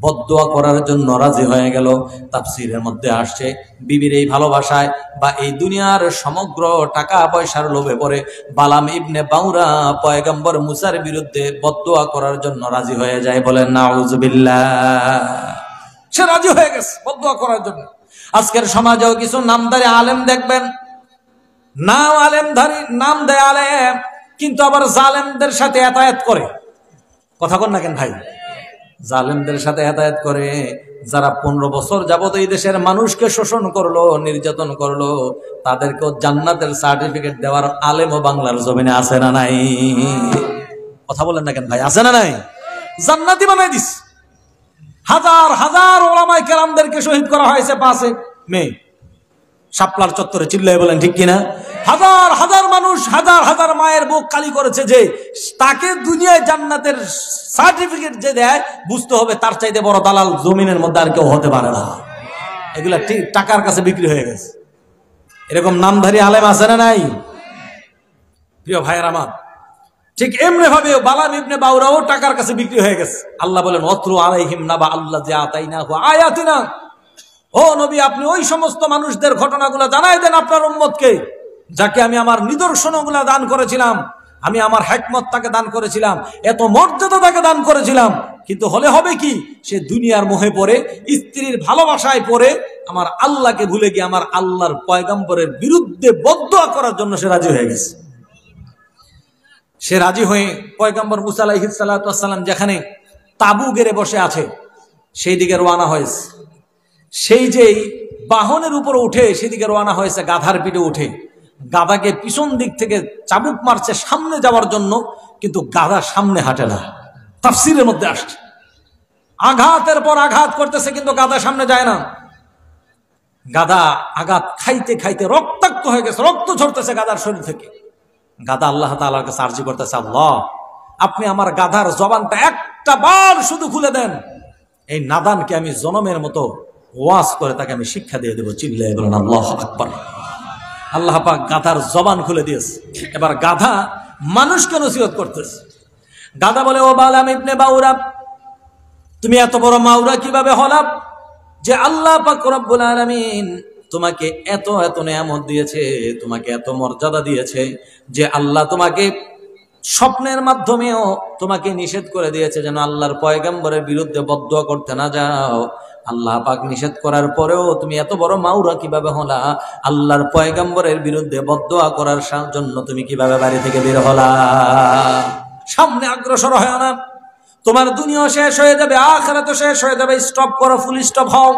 বদদুয়া করার জন্য রাজি হয়ে গেল। তাফসীরের মধ্যে আসছে বিবির এই ভালোবাসায় বা এই দুনিয়ার সমগ্র টাকা পয়সার লোভে পড়ে বালাম ইবনে বাউরা পয়গম্বর মুসার বিরুদ্ধে বদদুয়া করার জন্য রাজি হয়ে যায়। বলেন নাউজুবিল্লাহ। সে রাজি হয়ে গেছে বদদুয়া করার জন্য। আজকের সমাজেও কিছু নামধারী আলেম দেখবেন, নাম দেয় আলেম, কিন্তু আবার জালেমদের সাথে এতায়াত করে। কথা কন না কেন ভাই? জালেমদের সাথে হেদায়েত করে, যারা 15 বছর যাবত এই দেশের মানুষকে শোষণ করলো, নির্যাতন করলো, তাদেরকেও জান্নাতের সার্টিফিকেট দেওয়ার আলেমও বাংলার জমিনে আছে না নাই? কথা বলেন না কেন ভাই? আছে না নাই? জান্নাতি বানাই দিস। হাজার হাজার ওলামায়ে কেরামদেরকে শহীদ করা হয়েছে 5 মে শাপলার চত্বরে। চিল্লায় বলেন ঠিক কিনা? হাজার হাজার মানুষ, হাজার হাজার মায়ের বুক খালি করেছে যে তাকে দুনিয়ায় জান্নাতের সার্টিফিকেট যে দেয়, বুঝতে হবে তার চাইতে বড় দালাল জমিনের মধ্যে আর কেউ হতে পারে না। এগুলা ঠিক টাকার কাছে বিক্রি হয়ে গেছে। এরকম নামধারী আলেম আছে না নাই? প্রিয় ভাইয়ের আমার, ঠিক এমনি ভাবে বালাম ইবনে বাউরাও টাকার কাছে বিক্রি হয়ে গেছে। আল্লাহ বলেন অত্রু আলাইহিম নাবা আল্লাহ যে আতাইনাহু আয়াতিনা, ও নবী আপনি ওই সমস্ত মানুষদের ঘটনাগুলো জানাই দেন আপনার উম্মতকে, যাকে আমি আমার নিদর্শনগুলা দান করেছিলাম, আমি আমার হিকমত তাকে দান করেছিলাম, এত মর্যাদা তাকে দান করেছিলাম, কিন্তু হলে হবে কি, সে দুনিয়ার মোহে পড়ে, স্ত্রীর ভালোবাসায় পড়ে আমার আল্লাহকে ভুলে গিয়ে আমার আল্লাহর পয়গম্বরের বিরুদ্ধে বদদুয়া করার জন্য সে রাজি হয়ে গেছে। সে রাজি হয়ে পয়গম্বর মুসা আলাইহিস সালাতু ওয়াস সালাম যেখানে তাবু গেড়ে বসে আছে সেই দিকে রওনা হয়েছে। সেই যেই বাহনের উপর উঠে সেদিকে রওনা হয়েছে, গাধার পিঠে উঠে গাধাকে পিছন দিক থেকে চাবুক মারছে সামনে যাওয়ার জন্য, কিন্তু গাধা সামনে হাঁটে না। তাফসীরের মধ্যে আসছে আঘাতের পর আঘাত করতেছে কিন্তু গাধা সামনে যায় না। গাধা আঘাত খাইতে খাইতে রক্তাক্ত হয়ে গেছে, রক্ত ঝরতেছে গাধার শরীর থেকে। গাধা আল্লাহ তাআলার কাছে আরজি করতেছে, আল্লাহ আপনি আমার গাধার জবানটা একটা বার শুধু খুলে দেন, এই নাদানকে আমি জনমের মতো ওয়াজ করে তাকে আমি শিক্ষা দিয়ে দেবো। চিল্লায়ে বলেন আল্লাহু আকবার। আল্লাহ পাক গাধার জবান খুলে দিয়েছে। এবার গাধা মানুষকে নসিহত করতেছে। গাধা বলে, ও বালাম ইবনে বাউরা, তুমি এত বড় মাউরা কিভাবে হলাম যে আল্লাহ পাক রব্বুল আলামিন তোমাকে এত এত নিয়ামত দিয়েছে, তোমাকে এত মর্যাদা দিয়েছে যে আল্লাহ তোমাকে স্বপ্নের মাধ্যমেও তোমাকে নিষেধ করে দিয়েছে যেন আল্লাহর পয়গম্বরের বিরুদ্ধে বদদুয়া করতে না যাও। আল্লাহ পাক নিষেধ করার পরেও তুমি এত বড় মাউরা কিভাবে হলা? আল্লাহর পয়গম্বরের বিরুদ্ধে বদদুয়া করার জন্য তুমি কিভাবে বাড়ি থেকে বের হলা? সামনে অগ্রসর হয় না, তোমার দুনিয়া শেষ হয়ে যাবে, আখিরাতও শেষ হয়ে যাবে। স্টপ করো, ফুল স্টপ হও।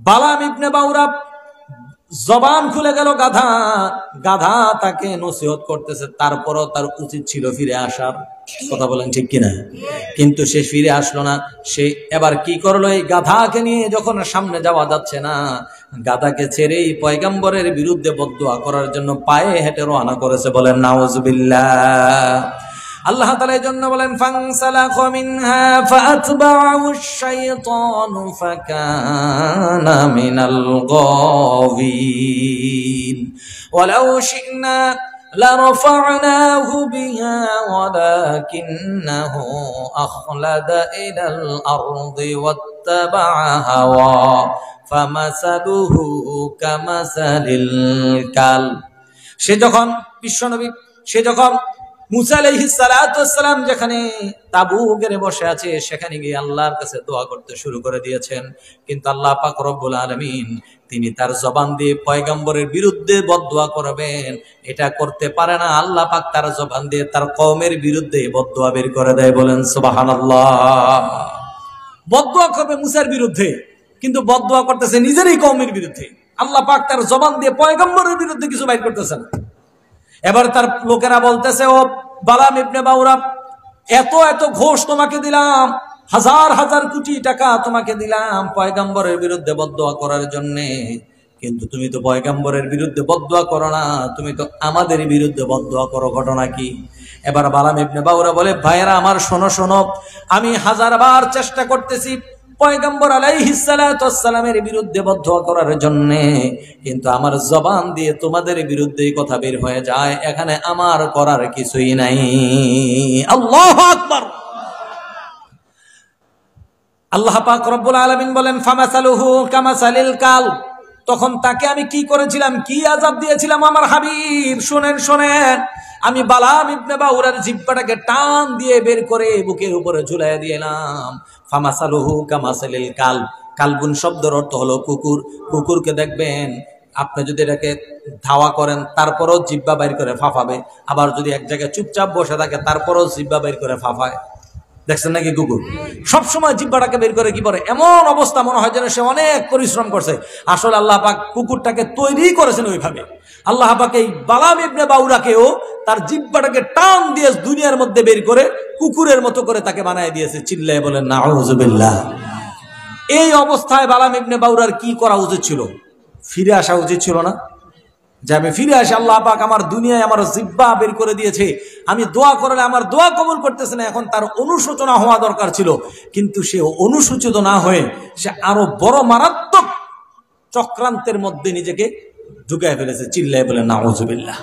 বালাম ইবনে বাউরা জবান খুলে গেল গাধা, গাধা তাকে নসিহত করতেছে, তারপরও তার উচিত ছিল ফিরে আসার। কথা বলেন ঠিক কিনা? কিন্তু সে ফিরে আসলো না। সে এবার কি করলো, এই গাধাকে নিয়ে যখন সামনে যাওয়া যাচ্ছে না, গাধাকে ছেড়েই পয়গম্বরের বিরুদ্ধে বদদুয়া করার জন্য পায়ে হেঁটে রওনা করেছে। বলেন নাউজুবিল্লাহ। আল্লাহ তাআলা এই জন্য বলেন ফানসালাখা মিনহা ফাআতবা'আহুশ শাইতানু ফাকানা মিনাল গাওয়িন ওয়ালাউ শি'না লারাফা'নাহু বিহা ওয়ালাকিন্নাহু আখলাদা ইলাল আরদি ওয়াত্তাবা'a হাওয়া ফামাসালুহু কামাসালিল কালব। সে যখন বিশ্বনবী, সে যখন মুসা আলাইহিস সালাতু ওয়াস সালাম যেখানে তাবু গেড়ে বসে আছে সেখানে গিয়ে আল্লাহর কাছে দোয়া করতে শুরু করে দিয়েছেন, কিন্তু আল্লাহ পাক রব্বুল আলামিন তিনি তার জবান দিয়ে পয়গম্বরের বিরুদ্ধে বদদুয়া করবেন এটা করতে পারে না। আল্লাহ পাক তার জবান দিয়ে তার কওমের বিরুদ্ধে বদদুয়া বের করে দেয়। বলেন সুবহানাল্লাহ। বদদুয়া করবে মুসার বিরুদ্ধে, কিন্তু বদদুয়া করতেছে নিজেরই কওমের বিরুদ্ধে। আল্লাহ পাক তার জবান দিয়ে পয়গম্বরের বিরুদ্ধে কিছু বাইর করতেছে না। এবার তার লোকেরা বলতেছে, ও বালাম ইবনে বাউরা, এত এত ঘোষ তোমাকে দিলাম, হাজার হাজার কোটি টাকা তোমাকে দিলাম পয়গম্বরের বিরুদ্ধে বদদুয়া করার জন্য, কিন্তু তুমি তো পয়গম্বরের বিরুদ্ধে বদদুয়া করো না, তুমি তো আমাদের বিরুদ্ধে বদদুয়া করো, ঘটনা কি? এবার বালাম ইবনে বাউরা বলে, ভাইয়েরা আমার শোনো শোনো, আমি হাজারবার চেষ্টা করতেছি পয়গম্বর আলাইহিস সালাতু ওয়াস সালামের বিরুদ্ধে বদদুয়া করার জন্য, কিন্তু আমার জবান দিয়ে তোমাদের বিরুদ্ধে কথা বের হয়ে যায়, এখানে আমার করার কিছুই নাই। আল্লাহু আকবার। আল্লাহ পাক রব্বুল আলামিন বলেন ফামাসালুহু কামাসালিল কালব। তখন তাকে আমি কি করেছিলাম, কি আযাব দিয়েছিলাম আমার হাবিব, শুনেন শুনেন। আমি বালাম ইবনে বাউরার জিহ্বাটাকে টান দিয়ে বের করে বুকের উপরে ঝুলাইয়া দিলাম। ফামাসালুহু কামাসালিল কালব। কালবুন শব্দের অর্থ হলো কুকুর। কুকুরকে দেখবেন আপনি যদি এটাকে ধাওয়া করেন তারপরেও জিহ্বা বাইর করে ফাফাবে, আবার যদি এক জায়গায় চুপচাপ বসে থাকে তারপরেও জিহ্বা বাইর করে ফাফায়। দেখছেন নাকি? কুকুর সবসময় জিহ্বাটাকে বের করে কি করে, এমন অবস্থা মনে হয় যেন সে অনেক পরিশ্রম করছে। আসলে আল্লাহ পাক কুকুরটাকে তৈরি করেছেন ওইভাবে। আল্লাহ পাক এই বালাম ইবনে বাউরাকেও তার জিহ্বাটাকে টান দিয়ে দুনিয়ার মধ্যে বের করে কুকুরের মতো করে তাকে বানায় দিয়েছে। চিল্লায়ে বলেন নাউজুবিল্লাহ। এই অবস্থায় বালাম ইবনে বাউরার কি করা উচিত ছিল? ফিরে আসা উচিত ছিল না? যে আমি ফিরে আসি, আল্লাহ পাক আমার দুনিয়ায় আমার জিহ্বা বের করে দিয়েছে, আমি দোয়া করলে আমার দোয়া কবুল করতেছে না, এখন তার অনুশোচনা হওয়া দরকার ছিল। কিন্তু সে অনুসূচিত না হয়ে সে আরো বড় মারাত্মক চক্রান্তের মধ্যে নিজেকে ঢুকায় ফেলেছে, চিল্লায় বলে নাউজুবিল্লাহ।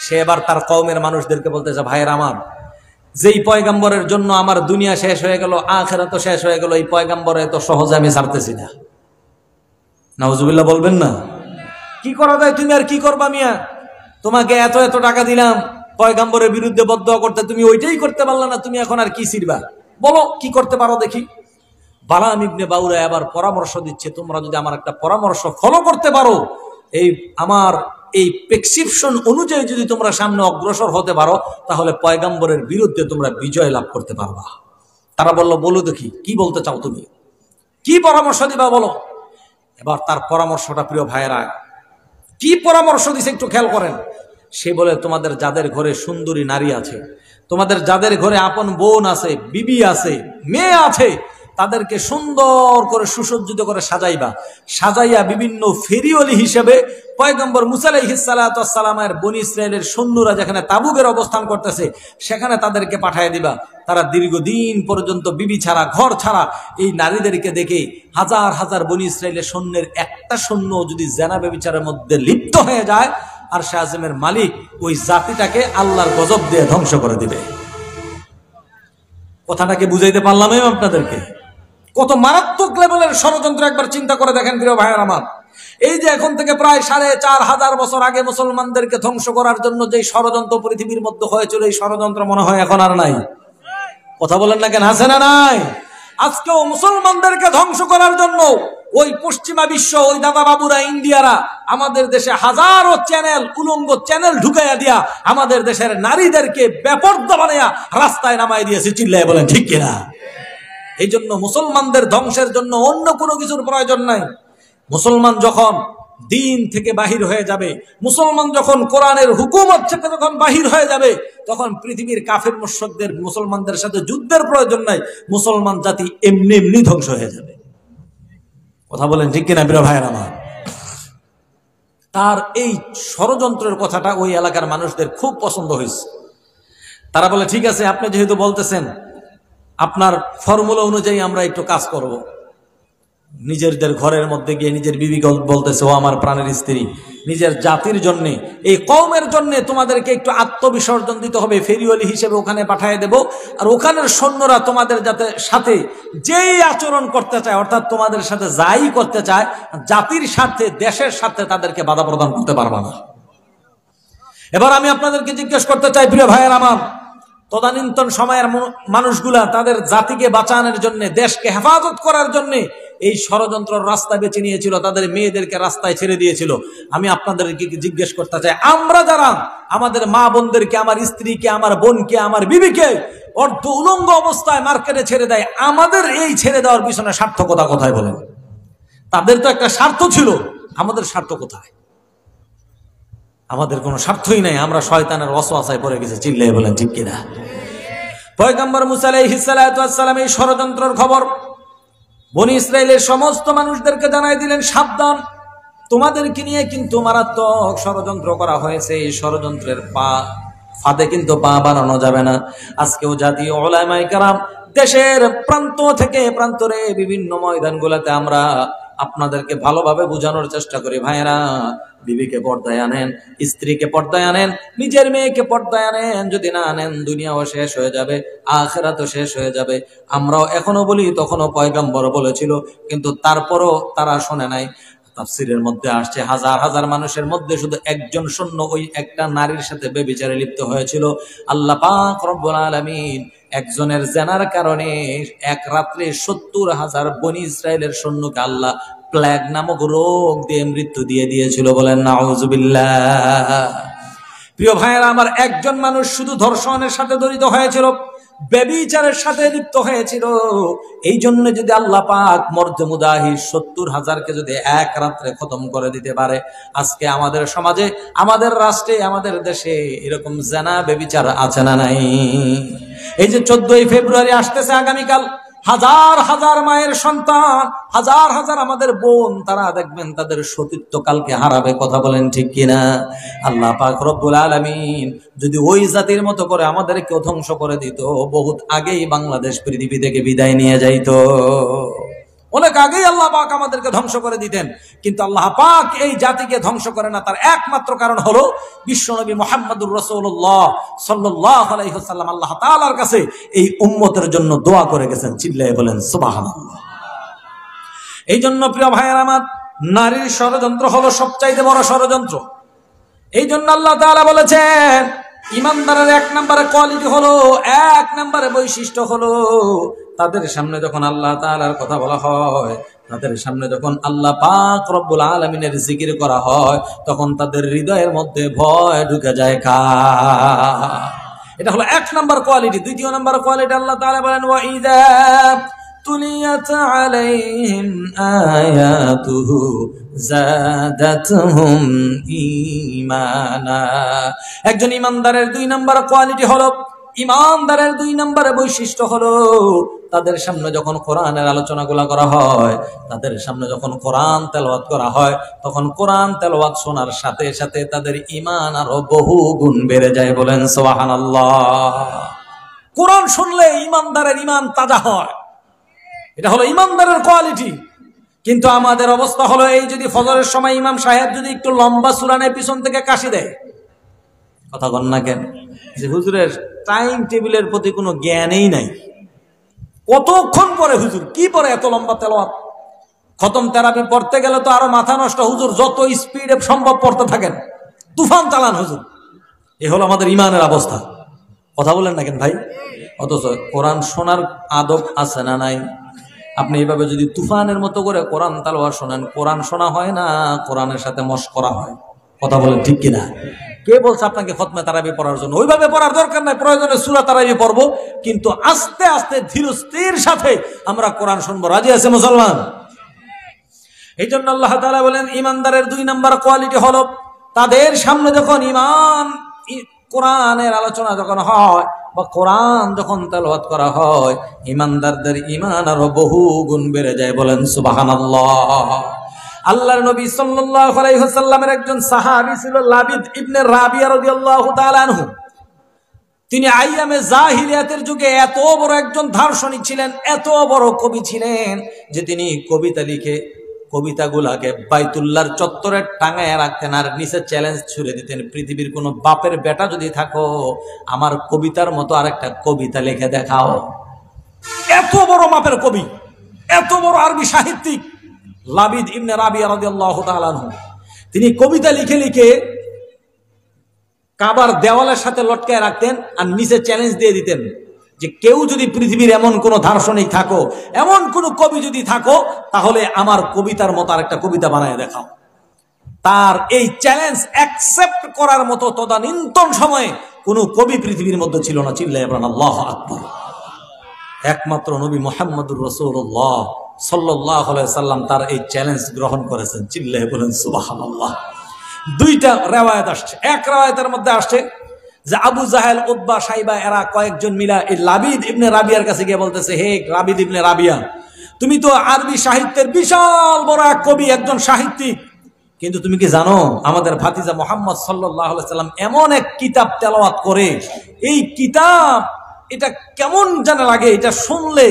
সে এবার তার কওমের মানুষদেরকে বলতেছে, ভাইয়ের আমার, যেই পয়গাম্বরের জন্য আমার দুনিয়া শেষ হয়ে গেল, আখিরাতও শেষ হয়ে গেল, এই পয়গাম্বরে তো সহজে আমি ছাড়তেছি না। নাউজুবিল্লাহ বলবেন না? কি করা যায়? তুমি আর কি করবা মিয়া? তোমাকে এত এত টাকা দিলাম পয়গাম্বরের বিরুদ্ধে বদদোয়া করতে, তুমি ওইটাই করতে পারলা না, তুমি এখন আর কি ছিড়বা? বলো কি করতে পারো দেখি। বালাম ইবনে বাউরা আবার পরামর্শ দিচ্ছে, তোমরা যদি আমার একটা পরামর্শ ফলো করতে পারো, এই আমার এই প্রেসক্রিপশন অনুযায়ী যদি তোমরা সামনে অগ্রসর হতে পারো, তাহলে পয়গাম্বরের বিরুদ্ধে তোমরা বিজয় লাভ করতে পারবা। তারা বলল, বলো দেখি কি বলতে চাও, তুমি কি পরামর্শ দিবা বলো। এবার তার পরামর্শটা, প্রিয় ভাইয়েরা, কি পরামর্শ দিছে একটু খেয়াল করেন। সে বলে, তোমাদের যাদের ঘরে সুন্দরী নারী আছে, তোমাদের যাদের ঘরে আপন বোন আছে, বিবি আছে, মেয়ে আছে, তাদেরকে সুন্দর করে সুসজ্জিত করে সাজাইবা। সাজাইয়া বিভিন্ন ফেরিওয়ালি হিসেবে পয়গম্বর মুসা আলাইহিস সালাতু ওয়াস সালামের বনি ইসরাইলের সৈন্যরা যেখানে তাবুকের অবস্থান করতেছে, সেখানে তাদেরকে পাঠিয়ে দিবা। তারা দীর্ঘদিন পর্যন্ত বিবি ছাড়া, ঘর ছাড়া এই নারীদেরকে দেখে হাজার হাজার বনি ইসরাইলের সৈন্যের একটা সৈন্য যদি জেনা ব্যভিচারের মধ্যে লিপ্ত হয়ে যায়, আর সে আজমের মালিক ওই জাতিটাকে আল্লাহর গজব দিয়ে ধ্বংস করে দিবে। কথাটাকে বুঝাইতে পারলাম আপনাদেরকে? কত মারাত্মক লেভেলের ষড়যন্ত্র একবার চিন্তা করে দেখেন প্রিয় ভাইয়ের আমার। এই যে এখন থেকে প্রায় 4500 বছর আগে মুসলমানদেরকে ধ্বংস করার জন্য যে ষড়যন্ত্র পৃথিবীর মধ্যে হয়েছিল, এই ষড়যন্ত্র মনে হয় এখন আর নাই। কথা বলেন না কেন? আছে না নাই? আজকেও মুসলমানদেরকে ধ্বংস করার জন্য ওই পশ্চিমা বিশ্ব, ওই দাদা বাবুরা, ইন্ডিয়ারা আমাদের দেশে হাজারো চ্যানেল, উলঙ্গ চ্যানেল ঢুকাইয়া দিয়া আমাদের দেশের নারীদেরকে বেপরদা বানাইয়া রাস্তায় নামাই দিয়েছে। চিল্লায় বলেন ঠিক কিনা? এই জন্য মুসলমানদের ধ্বংসের জন্য অন্য কোনো কিছুর প্রয়োজন নাই। মুসলমান যখন দিন থেকে বাহির হয়ে যাবে, মুসলমান যখন কোরআনের হুকুমত থেকে যখন বাহির হয়ে যাবে, তখন পৃথিবীর কাফের মুশরিকদের মুসলমানদের সাথে যুদ্ধের প্রয়োজন নাই। মুসলমান জাতি এমনি এমনি ধ্বংস হয়ে যাবে। কথা বলেন ঠিক কিনা প্রিয় ভাইয়ের আমার? তার এই ষড়যন্ত্রের কথাটা ওই এলাকার মানুষদের খুব পছন্দ হয়েছে। তারা বলে, ঠিক আছে, আপনি যেহেতু বলতেছেন, আপনার ফর্মুলা অনুযায়ী আমরা একটু কাজ করব। নিজেদের ঘরের মধ্যে গিয়ে নিজের বিবি বলতেছে, ও আমার প্রাণের স্ত্রী, নিজের জাতির জন্য, এই কওমের জন্য তোমাদেরকে একটু আত্মবিসর্জন দিতে হবে, ফেরিওয়ালি হিসেবে ওখানে পাঠিয়ে দেব। আর ওখানের সৈন্যরা তোমাদের যাতে সাথে যেই আচরণ করতে চায়, অর্থাৎ তোমাদের সাথে যাই করতে চায়, জাতির স্বার্থে, দেশের স্বার্থে তাদেরকে বাধা প্রদান করতে পারবে না। এবার আমি আপনাদেরকে জিজ্ঞেস করতে চাই প্রিয় ভাইয়ের আমার, তদানীন্তন সময়ের মানুষগুলা তাদের জাতিকে বাঁচানোর জন্য, দেশকে হেফাজত করার জন্য এই ষড়যন্ত্রের রাস্তা বেছে নিয়েছিল, তাদের মেয়েদেরকে রাস্তায় ছেড়ে দিয়েছিল। আমি আপনাদেরকে জিজ্ঞেস করতে চাই, আমরা যারা আমাদের মা বোনদেরকে, আমার স্ত্রীকে, আমার বোনকে, আমার বিবিকে অর্ধ উলঙ্গ অবস্থায় মার্কেটে ছেড়ে দেয়, আমাদের এই ছেড়ে দেওয়ার পিছনে সার্থকতা কোথায় বলেন? তাদের তো একটা স্বার্থ ছিল, আমাদের স্বার্থ কোথায়? আমাদের কোনো স্বার্থই নাই, আমরা শয়তানের ওয়াসওয়াসায় পড়ে গেছি। চিল্লায়ে বলেন ঠিক কিনা? পয়গম্বর মুসা আলাইহিস সালাতু ওয়াস সালাম এই ষড়যন্ত্রের খবর বনি ইসরাইলের সমস্ত মানুষদেরকে জানাই দিলেন, সাবধান, তোমাদেরকে নিয়ে কিন্তু মারাত্মক ষড়যন্ত্র করা হয়েছে। এই ষড়যন্ত্রের ফাঁদে কিন্তু পা বাড়ানো যাবে না। আজকেও জাতীয় উলামায়ে কেরাম দেশের প্রান্ত থেকে প্রান্তরে বিভিন্ন ময়দানগুলোতে আমরা আপনাদেরকে ভালোভাবে বোঝানোর চেষ্টা করি, ভাইয়েরা, বিবিকে পর্দায় আনেন, স্ত্রীকে পর্দায় আনেন, নিজের মেয়েকে পর্দায় আনেন। যদি না আনেন, দুনিয়াও শেষ হয়ে যাবে, আখিরাতও শেষ হয়ে যাবে। আমরাও এখনো বলি, তখনও পয়গম্বর বলেছিল, কিন্তু তারপরও তারা শোনে নাই। তাফসীরের মধ্যে আসছে, হাজার হাজার মানুষের মধ্যে শুধু একজন সৈন্য ওই একটা নারীর সাথে ব্যভিচারে লিপ্ত হয়েছিল। আল্লাহ পাক রব্বুল আলামিন একজনের জেনার কারণে এক রাত্রে 70,000 বনি ইসরায়েলের সৈন্যকে আল্লাহ প্লেগ নামক রোগ দিয়ে মৃত্যু দিয়ে দিয়েছিল। বলেন নাউজুবিল্লাহ। প্রিয় ভাইয়েরা আমার, একজন মানুষ শুধু ধর্ষণের সাথে জড়িত হয়েছিল, ব্যভিচারের সাথে লিপ্ত হয়েছিল। এই জন্য যদি আল্লাহ পাক মর্দে মুদাহি 70,000কে যদি এক রাত্রে খতম করে দিতে পারে, আজকে আমাদের সমাজে, আমাদের রাষ্ট্রে, আমাদের দেশে এরকম জেনা ব্যভিচার আছে না নাই? এই যে 14ই ফেব্রুয়ারি আসতেছে আগামীকাল, হাজার হাজার মায়ের সন্তান, হাজার হাজার আমাদের বোন, তারা দেখবেন তাদের সতীত্ব কালকে হারাবে। কথা বলেন ঠিক কিনা? আল্লাহ পাক রব্বুল আলামিন যদি ওই জাতির মতো করে আমাদেরকে ধ্বংস করে দিত, বহুত আগেই বাংলাদেশ পৃথিবী থেকে বিদায় নিয়ে যাইতো। অনেক আগেই আল্লাহ পাক আমাদেরকে ধ্বংস করে দিতেন, কিন্তু আল্লাহ পাক এই জাতিকে ধ্বংস করে না। তার একমাত্র কারণ হলো বিশ্বনবী মুহাম্মদুর রাসূলুল্লাহ সাল্লাল্লাহু আলাইহি ওয়াসাল্লাম আল্লাহ তাআলার কাছে এই উম্মতের জন্য দোয়া করে গেছেন। চিল্লায়ে বলেন সুবহানাল্লাহ। এই জন্য প্রিয় ভাইয়েরা আমার, নারীর ষড়যন্ত্র হলো সবচাইতে বড় ষড়যন্ত্র। এই জন্য আল্লাহ তাআলা বলেছেন ইমানদারের এক নম্বরে কোয়ালিটি হলো, এক নম্বরে বৈশিষ্ট্য হলো, তাদের সামনে যখন আল্লাহ তাআলার কথা বলা হয়, তাদের সামনে যখন আল্লাহ পাক রব্বুল আলামিনের জিকির করা হয়, তখন তাদের হৃদয়ের মধ্যে ভয় ঢুকে যায়। এটা হলো এক নম্বর কোয়ালিটি। দ্বিতীয় নম্বর কোয়ালিটি আল্লাহ তাআলা বলেন ওয়াইদা তুলিয়াত আলাইহিম আয়াতুহু যাদাতহুম ঈমানা। একজন ইমানদারের দুই নম্বর কোয়ালিটি হলো, ইমানদারের দুই নম্বরের বৈশিষ্ট্য হলো, তাদের সামনে যখন কোরআনের আলোচনাগুলো করা হয়, তাদের সামনে যখন কোরআন তেলাওয়াত করা হয়, তখন কোরআন তেলাওয়াত শোনার সাথে সাথে তাদের ঈমান আরো বহু গুণ বেড়ে যায়। বলেন সুবহানাল্লাহ। কোরআন শুনলে ইমানদারের ঈমান তাজা হয়, এটা হলো ইমানদারের কোয়ালিটি। কিন্তু আমাদের অবস্থা হলো, এই যদি ফজরের সময় ইমাম সাহেব যদি একটু লম্বা সূরা নেয়, পিছন থেকে কাশি দেয়। কথা বল না কেন? যে হুজুরের টাইম টেবিলের প্রতি কোনো জ্ঞানই নাই। কতক্ষণ পরে হুজুর কি পরে এত লম্বা তেলাওয়াত? খতম তেরাবি পড়তে গেলে তো আরো মাথা নষ্ট। হুজুর যত স্পিডে সম্ভব পড়তে থাকেন, তুফান চালান হুজুর। এ হলো আমাদের ইমানের অবস্থা। কথা বলেন না কেন ভাই? অথচ কোরআন শোনার আদব আছে না নাই? আপনি এইভাবে যদি তুফানের মতো করে কোরআন তেলাওয়াত শোনেন, কোরআন শোনা হয় না, কোরআনের সাথে মশকরা হয়। কথা বলেন ঠিক কিনা? কে বলছে আপনাকে খতমে তারাবি পড়ার জন্য? ওইভাবে পড়ার দরকার নাই, প্রয়োজনে সূরা তারাবি পড়বো, কিন্তু আস্তে আস্তে ধীর স্থির সাথে আমরা কোরআন শুনবো। রাজি আছে মুসলমান? এই জন্য আল্লাহ তাআলা বলেন ইমানদারের দুই নাম্বার কোয়ালিটি হলো, তাদের সামনে যখন কোরআনের আলোচনা যখন হয় বা কোরআন যখন তেলাওয়াত করা হয়, ইমানদারদের ঈমান আরো বহু গুণ বেড়ে যায়। বলেন সুবহানাল্লাহ। আল্লাহর নবী সাল্লাল্লাহু আলাইহি ওয়াসাল্লামের একজন সাহাবী ছিল লাবিদ ইবনে রাবিয়া রাদিয়াল্লাহু তাআলা আনহু। তিনি আইয়ামে জাহিলিয়াতের যুগে এত বড় একজন দার্শনিক ছিলেন, এত বড় কবি ছিলেন যে তিনি কবিতা লিখে কবিতাগুলাকে বাইতুল্লাহর চত্বরে টাঙায় রাখতেন আর নিচে চ্যালেঞ্জ ছুড়ে দিতেন, পৃথিবীর কোনো বাপের বেটা যদি থাকো, আমার কবিতার মতো আরেকটা কবিতা লিখে দেখাও। এত বড় মাপের কবি, এত বড় আরবি সাহিত্যিক লাবিদ ইবনে রাবিয়া রাদিয়াল্লাহু তাআলা আনহু। তিনি কবিতা লিখে লিখে কাবার দেওয়ালের সাথে লটকায় রাখতেন আর নিচে চ্যালেঞ্জ দিয়ে দিতেন যে কেউ যদি পৃথিবীর এমন কোন দার্শনিক থাকো, এমন কোন কবি যদি থাকো, তাহলে আমার কবিতার মতো আরেকটা কবিতা বানায় দেখাও। তার এই চ্যালেঞ্জ অ্যাকসেপ্ট করার মতো তদানীন্তন সময়ে কোন কবি পৃথিবীর মধ্যে ছিল না। চিল্লায়ে বলেন আল্লাহু আকবার। একমাত্র নবী মুহাম্মদুর রাসূলুল্লাহ সাল্লাল্লাহু আলাইহি ওয়াসাল্লাম তার এই চ্যালেঞ্জ গ্রহণ করেছেন। চিল্লায়ে বলেন সুবহানাল্লাহ। দুইটা রিওয়ায়াত আসছে। এক রিওয়ায়াতের মধ্যে আসছে যে আবু জাহেল, উতবা, সাইবা এরা কয়েকজন মিলা এই লাবিদ ইবনে রাবিয়ার কাছে গিয়ে বলতেছে, হে লাবিদ ইবনে রাবিয়া, তুমি তো আরবি সাহিত্যের বিশাল বড় এক কবি, একজন সাহিত্যিক, কিন্তু তুমি কি জানো আমাদের ভাতিজা মুহাম্মদ সাল্লাল্লাহু আলাইহি ওয়াসাল্লাম এমন এক কিতাব তেলাওয়াত করে, এই কিতাব এটা কেমন জানা লাগে, এটা শুনলে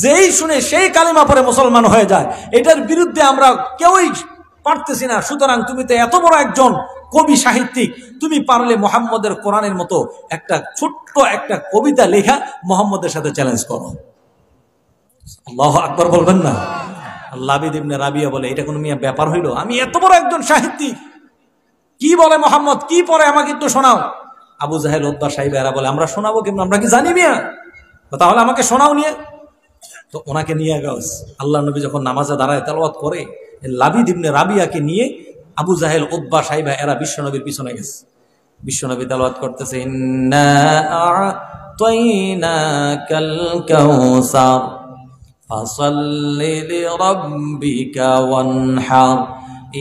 যেই শুনে সেই কালিমা পড়ে মুসলমান হয়ে যায়, এটার বিরুদ্ধে আমরা কেউই পারতেছি না। সুতরাং তুমি তো এত বড় একজন কবি সাহিত্যিক, তুমি পারলে মুহাম্মদের কোরআনের মতো একটা ছোট্ট একটা কবিতা লেখা মুহাম্মদের সাথে চ্যালেঞ্জ করো। আল্লাহু আকবার বলবেন না? লাবিদ ইবনে রাবিয়া বলে, এটা কোনো মিয়া ব্যাপার হইল? আমি এত বড় একজন সাহিত্যিক, কি বলে মুহাম্মদ, কি পড়ে আমাকে একটু শোনাও। আবু জাহেল, উতবা, সাইবা এরা বলে, আমরা শোনাবো কেমন, আমরা কি জানি মিয়া? তাহলে আমাকে শোনাও নিয়ে। তো ওনাকে নিয়ে গেছে। আল্লাহ নবী যখন নামাজে দাঁড়ায় তেলাওয়াত করে, লাবিদ ইবনে রাবিয়াকে নিয়ে আবু জাহেল, উতবা, সাইবা এরা বিশ্বনবীর পিছনে গেছে। বিশ্বনবী তেলাওয়াত করতেছে, ইন্না আ'তাইনাকাল কাউসার ফাসাল্লি লিরাব্বিকা ওয়ানহার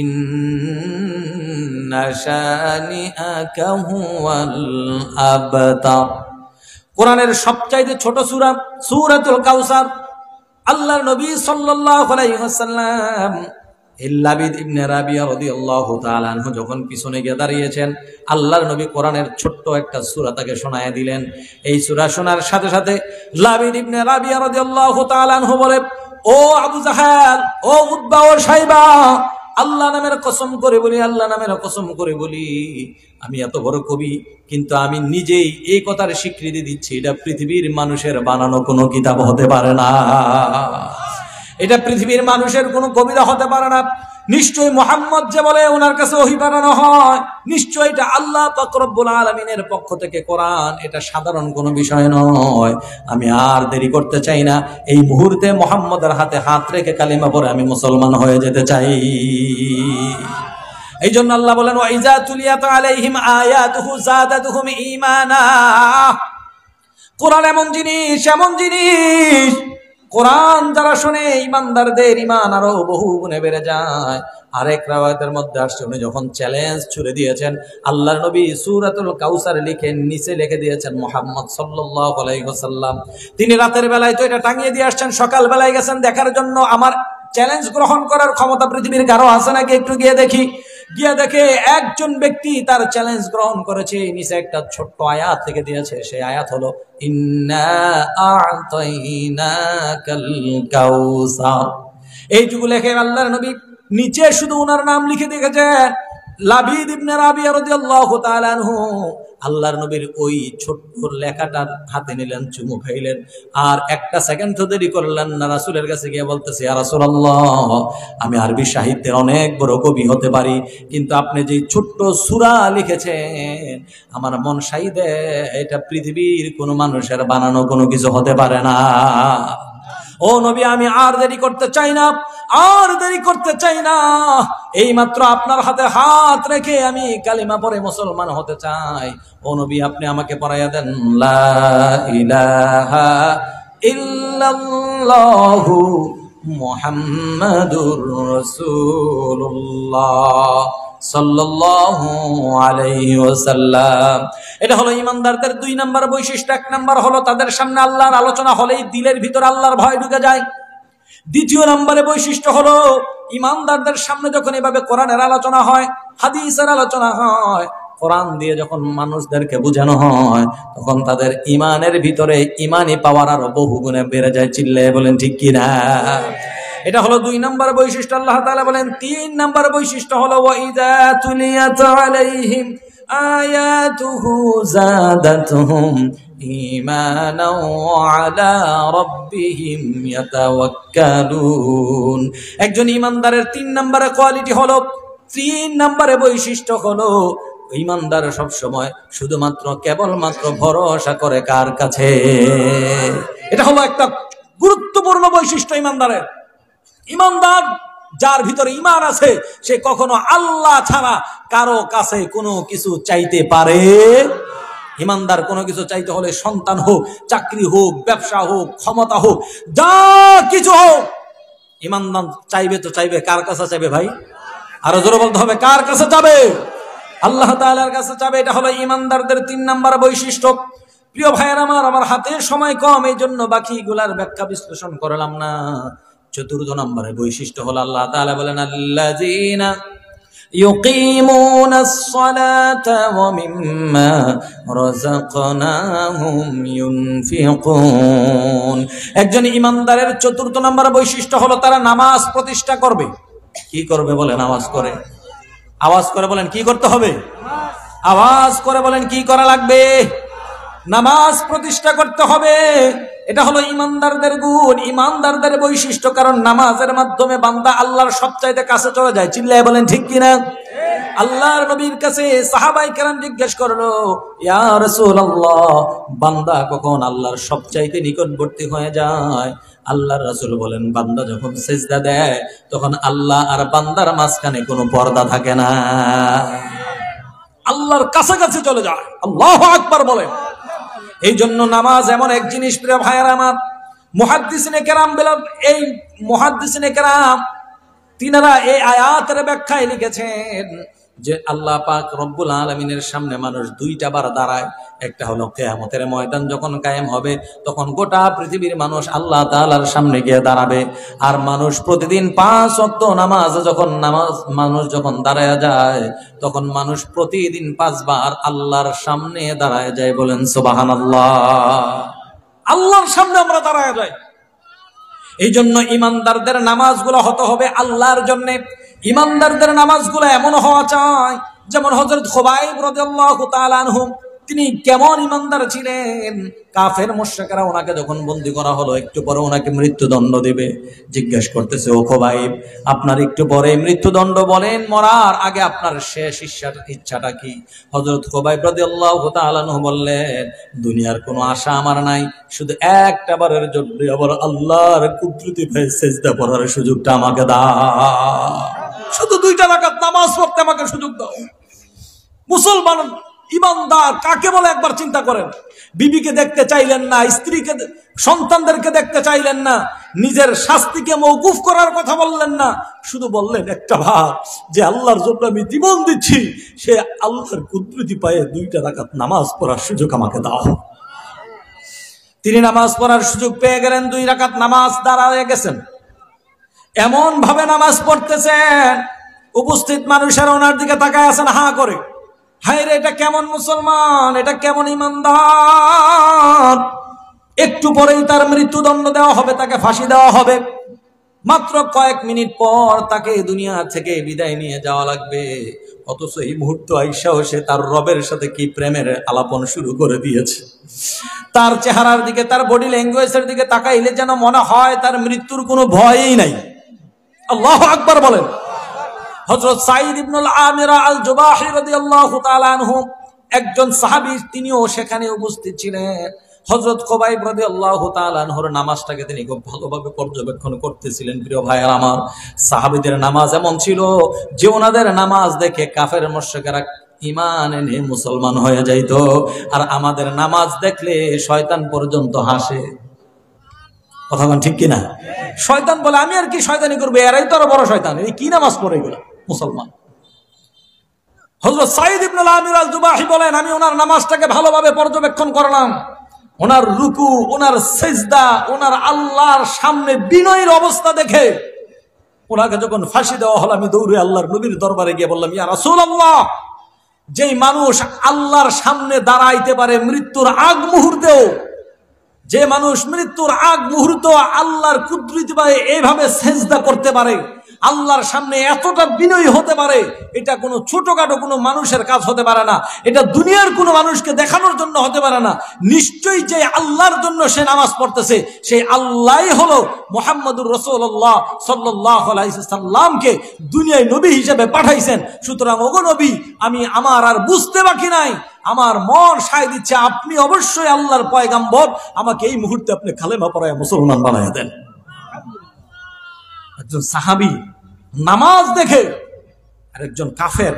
ইন্না শানিআকা হুয়াল আবতার। কোরআনের সবচাইতে ছোট সূরা সূরাতুল কাউসার। আল্লাহর নবী সাল্লাল্লাহু আলাইহি ওয়াসাল্লাম লাবিদ ইবনে রাবিয়া রাদিয়াল্লাহু তাআলা আনহু যখন পিছনে গিয়ে দাঁড়িয়েছেন, আল্লাহর নবী কোরআনের ছোট্ট একটা সূরা তাকে শোনায় দিলেন। এই সূরা শোনার সাথে সাথে লাবিদ ইবনে রাবিয়া রাদিয়াল্লাহু তাআলা আনহু বলে, ও ও আবু জাহাল, ও উতবা, ও সাইবা, আল্লাহ নামের কসম করে বলি, আল্লাহ নামের কসম করে বলি, আমি এত বড় কবি, কিন্তু আমি নিজেই এই কথার স্বীকৃতি দিচ্ছি, এটা পৃথিবীর মানুষের বানানো কোনো কিতাব হতে পারে না, এটা পৃথিবীর মানুষের কোনো কবিতা হতে পারে না। নিশ্চয়ই মুহাম্মদ যে বলে ওনার কাছে ওহী পাঠানো হয়, নিশ্চয়ই এটা আল্লাহ পাক রব্বুল আলামিনের পক্ষ থেকে কোরআন, এটা সাধারণ কোনো বিষয় নয়। আমি আর দেরি করতে চাই না, এই মুহূর্তে মুহাম্মদের হাতে হাত রেখে কালিমা পড়ে আমি মুসলমান হয়ে যেতে চাই। এই জন্য আল্লাহ বলেন, ওয়া ইযা তুলিয়াত আলাইহিম আয়াতুহু যাদাতুহুম ঈমানা। কোরআন এমন জিনিস, এমন জিনিস, কোরআন যারা শুনে ইমানদারদের ইমান আরো বহু গুণে বেড়ে যায়। আরেক রাওয়ায়াতের মধ্যে আসছে, উনি যখন চ্যালেঞ্জ ছুড়ে দিয়েছেন, আল্লাহর নবী সূরাতুল কাউসার লিখে নিচে লিখে দিয়েছেন মুহাম্মদ সাল্লাল্লাহু আলাইহি ওয়াসাল্লাম। তিনি রাতের বেলায় তো এটা টাঙিয়ে দিয়ে আসছেন, সকাল বেলায় গেছেন দেখার জন্য আমার চ্যালেঞ্জ গ্রহণ করার ক্ষমতা পৃথিবীর কারো আছে নাকি, একটু গিয়ে দেখি। গিয়ে দেখে একজন ব্যক্তি তার চ্যালেঞ্জ গ্রহণ করেছে, নিচে একটা ছোট্ট আয়াত লিখে দিয়েছে, সেই আয়াত হলো ইন্না আ'তাইনাকাল কাউসার। এইটুকু লেখে আল্লাহর নবী নিচে শুধু ওনার নাম লিখে দেখেছেন, লাবিদ ইবনে রাবিয়া রাদিয়াল্লাহু তাআলা আনহু। আল্লাহর নবীর ওই ছোট্ট লেখাটার হাতে নিলেন, চুমু খাইলেন, আর একটা সেকেন্ড তো দেরি করলেন না, রাসূলের কাছে গিয়ে বলতেছে, ইয়া রাসূলুল্লাহ, আমি আরবি সাহিত্যের অনেক বড় কবি হতে পারি, কিন্তু আপনি যে ছোট্ট সূরা লিখেছেন আমার মন সাইদে, এটা পৃথিবীর কোনো মানুষের বানানো কোনো কিছু হতে পারে না। ও নবী, আমি আর দেরি করতে চাই না, আর দেরি করতে চাই না, এই মাত্র আপনার হাতে হাত রেখে আমি কালিমা পড়ে মুসলমান হতে চাই। ও নবী, আপনি আমাকে পড়াইয়া দেন লা ইলাহা ইল্লাল্লাহু মুহাম্মাদুর রাসূলুল্লাহ সাল্লাল্লাহু আলাইহি ওয়াসাল্লাম। এটা হলো ইমানদারদের 2 নাম্বার বৈশিষ্ট্য। 1 নাম্বার হলো তাদের সামনে আল্লাহর আলোচনা হলেই দিলের ভিতর আল্লাহর ভয় ঢুকে যায়। 2 নম্বরে বৈশিষ্ট্য হলো ইমানদারদের সামনে যখন এভাবে কোরআনের আলোচনা হয়, হাদিসের আলোচনা হয়, কোরআন দিয়ে যখন মানুষদেরকে বোঝানো হয়, তখন তাদের ইমানের ভিতরে ইমানি পাওয়ার আরো বহু গুণে বেড়ে যায়। চিল্লায়ে বলেন ঠিক কিনা? এটা হলো 2 নম্বর বৈশিষ্ট্য। আল্লাহ তাআলা বলেন 3 নম্বর বৈশিষ্ট্য হলো ওয়া ইযা তুলিয়াত আলাইহিম আয়াতুহু যাদাতুহুম ঈমানাও আলা রাব্বিহিম ইয়াতাওয়াক্কালুন। একজন ঈমানদারের 3 নম্বরের কোয়ালিটি হলো, 3 নম্বরের বৈশিষ্ট্য হলো, ঈমানদার সব সময় শুধুমাত্র কেবলমাত্র ভরসা করে কার কাছে? এটা হলো একটা গুরুত্বপূর্ণ বৈশিষ্ট্য ঈমানদারের। ঈমানদার যার ভিতরে ঈমান আছে, সে কখনো আল্লাহ ছাড়া কারো কাছে কোনো কিছু চাইতে পারে। ঈমানদার কোনো কিছু চাইতে হলে, সন্তান হোক, চাকরি হোক, ব্যবসা হোক, ক্ষমতা হোক, যা কিছু হোক, ঈমানদার চাইবে তো চাইবে কার কাছে চাইবে ভাই? আরো জোরে বলতে হবে, কার কাছে যাবে? আল্লাহ তাআলার কাছে যাবে। এটা হলো ঈমানদারদের 3 নম্বর বৈশিষ্ট্য। প্রিয় ভাইয়ের আমার হাতে সময় কম, এই জন্য বাকিগুলার ব্যাখ্যা বিশ্লেষণ করলাম না। 4 নম্বরের বৈশিষ্ট্য হলো আল্লাহ তাআলা বলেন আল্লাযীনা ইউকিমুনাস সালাতা ওয়া মিম্মা রাযাকনাহুম ইউনফিকুন। একজন ঈমানদারের 4 নম্বর বৈশিষ্ট্য হলো তারা নামাজ প্রতিষ্ঠা করবে। কি করবে বলেন? আওয়াজ করে, আওয়াজ করে বলেন কি করতে হবে? আওয়াজ করে বলেন কি করা লাগবে? নামাজ প্রতিষ্ঠা করতে হবে। এটা হলো ঈমানদারদের গুণ, ঈমানদারদের বৈশিষ্ট্য। কারণ নামাজের মাধ্যমে বান্দা আল্লাহর সবচাইতে কাছে চলে যায়। চিল্লায়ে বলেন ঠিক কিনা? আল্লাহর নবীর কাছে সাহাবায়ে কেরাম জিজ্ঞেস করলো, ইয়া রাসূলুল্লাহ, বান্দা কখন আল্লাহর সবচাইতে নিকটবর্তী হয়ে যায়? আল্লাহর রাসূল বলেন, বান্দা যখন সিজদা দেয় তখন আল্লাহ আর বান্দার মাঝখানে কোনো পর্দা থাকে না, আল্লাহর কাছাকাছি চলে যায়। আল্লাহু আকবার বলেন। এই জন্য নামাজ এমন এক জিনিস, প্রিয় ভাইয়েরা আমার, মুহাদ্দিসিনে কেরাম বলেন, এই মুহাদ্দিসিনে কেরাম তিনারা এই আয়াতের ব্যাখ্যায় লিখেছেন যে আল্লাহ পাক রব্বুল আলামিনের সামনে মানুষ 2টা বার দাঁড়ায়। একটা হলো কিয়ামতের ময়দান যখন কায়েম হবে, তখন গোটা পৃথিবীর মানুষ আল্লাহ তাআলার সামনে গিয়ে দাঁড়াবে। আর মানুষ প্রতিদিন 5 ওয়াক্ত নামাজ মানুষ যখন দাঁড়ায় যায়, তখন মানুষ প্রতিদিন 5 বার আল্লাহর সামনে দাঁড়ায় যায়। বলেন সুবহানাল্লাহ। আল্লাহর সামনে আমরা দাঁড়ায় যাই। এই জন্য ইমানদারদের নামাজগুলো হতে হবে আল্লাহর জন্য। ইমানদারদের নামাজগুলো এমন হওয়া চায় যেমন হযরত খুবাইব রাদিয়াল্লাহু তাআলা আনহু, তিনি কেমন ইমানদার ছিলেন। কাফের মুশরিকরা ওনাকে যখন বন্দী করা হলো, একটু পরে ওনাকে মৃত্যুদণ্ড দেবে, জিজ্ঞেস করতেছে, ও খুবাইব, আপনার একটু পরে মৃত্যুদণ্ড বলেন, মরার আগে আপনার শেষ ইচ্ছাটা কি? হযরত খুবাইব রাদিয়াল্লাহু তাআলা আনহু বললেন, দুনিয়ার কোনো আশা আমার নাই, শুধু একটা বারের জন্য আবার আল্লাহর কুদরতি পায়ে সিজদা করার সুযোগটা আমাকে দাও, শুধু 2 রাকাত নামাজ পড়তে আমাকে সুযোগ দাও। মুসলমান ইমানদার কাকে বলে একবার চিন্তা করেন। বিবিকে দেখতে চাইলেন না, স্ত্রীকে, সন্তানদেরকে দেখতে চাইলেন না, নিজের শাস্তিকে মওকুফ করার কথা বললেন না, শুধু বললেন একটা ভাব যে আল্লাহর জন্য আমি জীবন দিচ্ছি, সে আল্লাহর কুদরতি পায়ে 2 রাকাত নামাজ পড়ার সুযোগ আমাকে দাও। তিনি নামাজ পড়ার সুযোগ পেয়ে গেলেন, 2 রাকাত নামাজ দাঁড়ায় গেছেন, এমন ভাবে নামাজ পড়তেছেন, উপস্থিত মানুষেরা ওনার দিকে তাকায় আছেন হা করে, হায় রে, এটা কেমন মুসলমান, এটা কেমন ইমানদার। একটু পরেই তার মৃত্যুদণ্ড দেওয়া হবে, তাকে ফাঁসি দেওয়া হবে। মাত্র কয়েক মিনিট পর তাকে দুনিয়া থেকে বিদায় নিয়ে যাওয়া লাগবে। অথচ এই মুহূর্ত আইসাও সে তার রবের সাথে কি প্রেমের আলাপন শুরু করে দিয়েছে। তার চেহারার দিকে, তার বডি ল্যাঙ্গুয়েজের দিকে তাকাইলে যেন মনে হয় তার মৃত্যুর কোনো ভয়ই নাই। আল্লাহু আকবার বলেন। হযরত সাঈদ ইবনুল আমিরা আল জুবাহি রাদিয়াল্লাহু তাআলা আনহু একজন সাহাবী, তিনিও সেখানে উপস্থিত ছিলেন। হযরত খুবাইব রাদিয়াল্লাহু তাআলা আনহুর নামাজটাকে তিনি খুব ভালোভাবে পর্যবেক্ষণ করতেছিলেন। প্রিয় ভাইয়েরা আমার, সাহাবীদের নামাজ এমন ছিল যে ওনাদের নামাজ দেখে কাফের মুশরিকরা ঈমান এনে মুসলমান হয়ে যাইত, আর আমাদের নামাজ দেখলে শয়তান পর্যন্ত হাসে। কথা বলেন ঠিক কিনা? শয়তান বলে, আমি আর কি শয়তানি করবো, এরাই তো আরো বড় শয়তান, এই কি নামাজ পড়ে এগুলো মুসলমান। হযরত সাঈদ ইবনুল আমির আল জুবাহি বলেন, আমি ওনার নামাজটাকে ভালোভাবে পর্যবেক্ষণ করলাম। ওনার রুকু, ওনার সিজদা, ওনার আল্লাহর সামনে বিনয়ের অবস্থা দেখে ওনাকে যখন ফাঁসি দেওয়া হলো, আমি দৌড়ে আল্লাহর নবীর দরবারে গিয়ে বললাম, ইয়া রাসূলুল্লাহ, যেই মানুষ আল্লাহর সামনে দাঁড়াইতে পারে মৃত্যুর আগ মুহূর্তেও, যে মানুষ মৃত্যুর আগ মুহূর্ত আল্লাহর কুদরতি পায়ে এইভাবে সিজদা করতে পারে, আল্লাহর সামনে এতটা বিনয়ী হতে পারে, এটা কোনো ছোটখাটো কোনো মানুষের কাজ হতে পারে না, এটা দুনিয়ার কোনো মানুষকে দেখানোর জন্য হতে পারে না। নিশ্চয়ই যে আল্লাহর জন্য সে নামাজ পড়তেছে, সেই আল্লাহই হলো মুহাম্মদুর রাসূলুল্লাহ সাল্লাল্লাহু আলাইহি সাল্লামকে দুনিয়ায় নবী হিসেবে পাঠাইছেন। সুতরাং ওগো নবী, আমি আমার আর বুঝতে বাকি নাই, আমার মন সায় দিচ্ছে, আপনি অবশ্যই আল্লাহর পয়গাম্বর, আমাকে এই মুহূর্তে আপনি কালেমা পড়ায় মুসলমান বানায় দেন। একজন সাহাবী নামাজ দেখে আরেকজন কাফের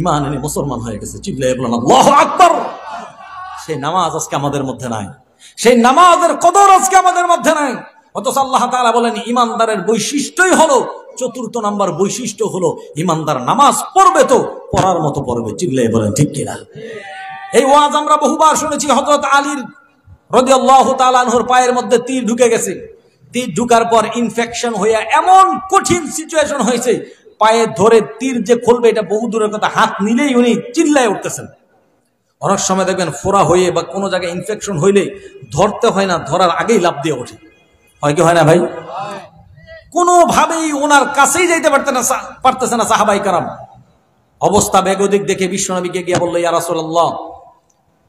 ঈমান এনে মুসলমান হয়ে গেছে। চিল্লায়ে বলেন আল্লাহু আকবার। সেই নামাজ আজকে আমাদের মধ্যে নাই, সেই নামাজের কদর আজকে আমাদের মধ্যে নাই। অথচ আল্লাহ তাআলা বলেন, ঈমানদারের বৈশিষ্ট্যই হলো, 4th নাম্বার বৈশিষ্ট্য হলো ঈমানদার নামাজ পড়বে তো পড়ার মতো পড়বে। চিল্লায়ে বলেন ঠিক কিনা? এই ওয়াজ আমরা বহুবার শুনেছি। হযরত আলীর রাদিয়াল্লাহু তাআলা আনহুর পায়ের মধ্যে তীর ঢুকে গেছে। তীর ঢুকার পর ইনফেকশন হয়ে এমন কঠিন সিচুয়েশন হয়েছে, পায়ে ধরে তীর যে খুলবে এটা বহু দূরের কথা, হাত নিলেই উনি চিল্লায় উঠতেছেন। অনেক সময় দেখবেন ফোড়া হয়ে বা কোনো জায়গায় ইনফেকশন হইলে ধরতে হয় না, ধরার আগেই লাফ দিয়ে ওঠে। হয় কি হয় না ভাই? কোনোভাবেই ওনার কাছেই যাইতে পারতেছে না সাহাবাই কারাম। অবস্থা বেগতিক দেখে বিশ্বনবীকে গিয়ে বলল, ইয়া রাসূলুল্লাহ,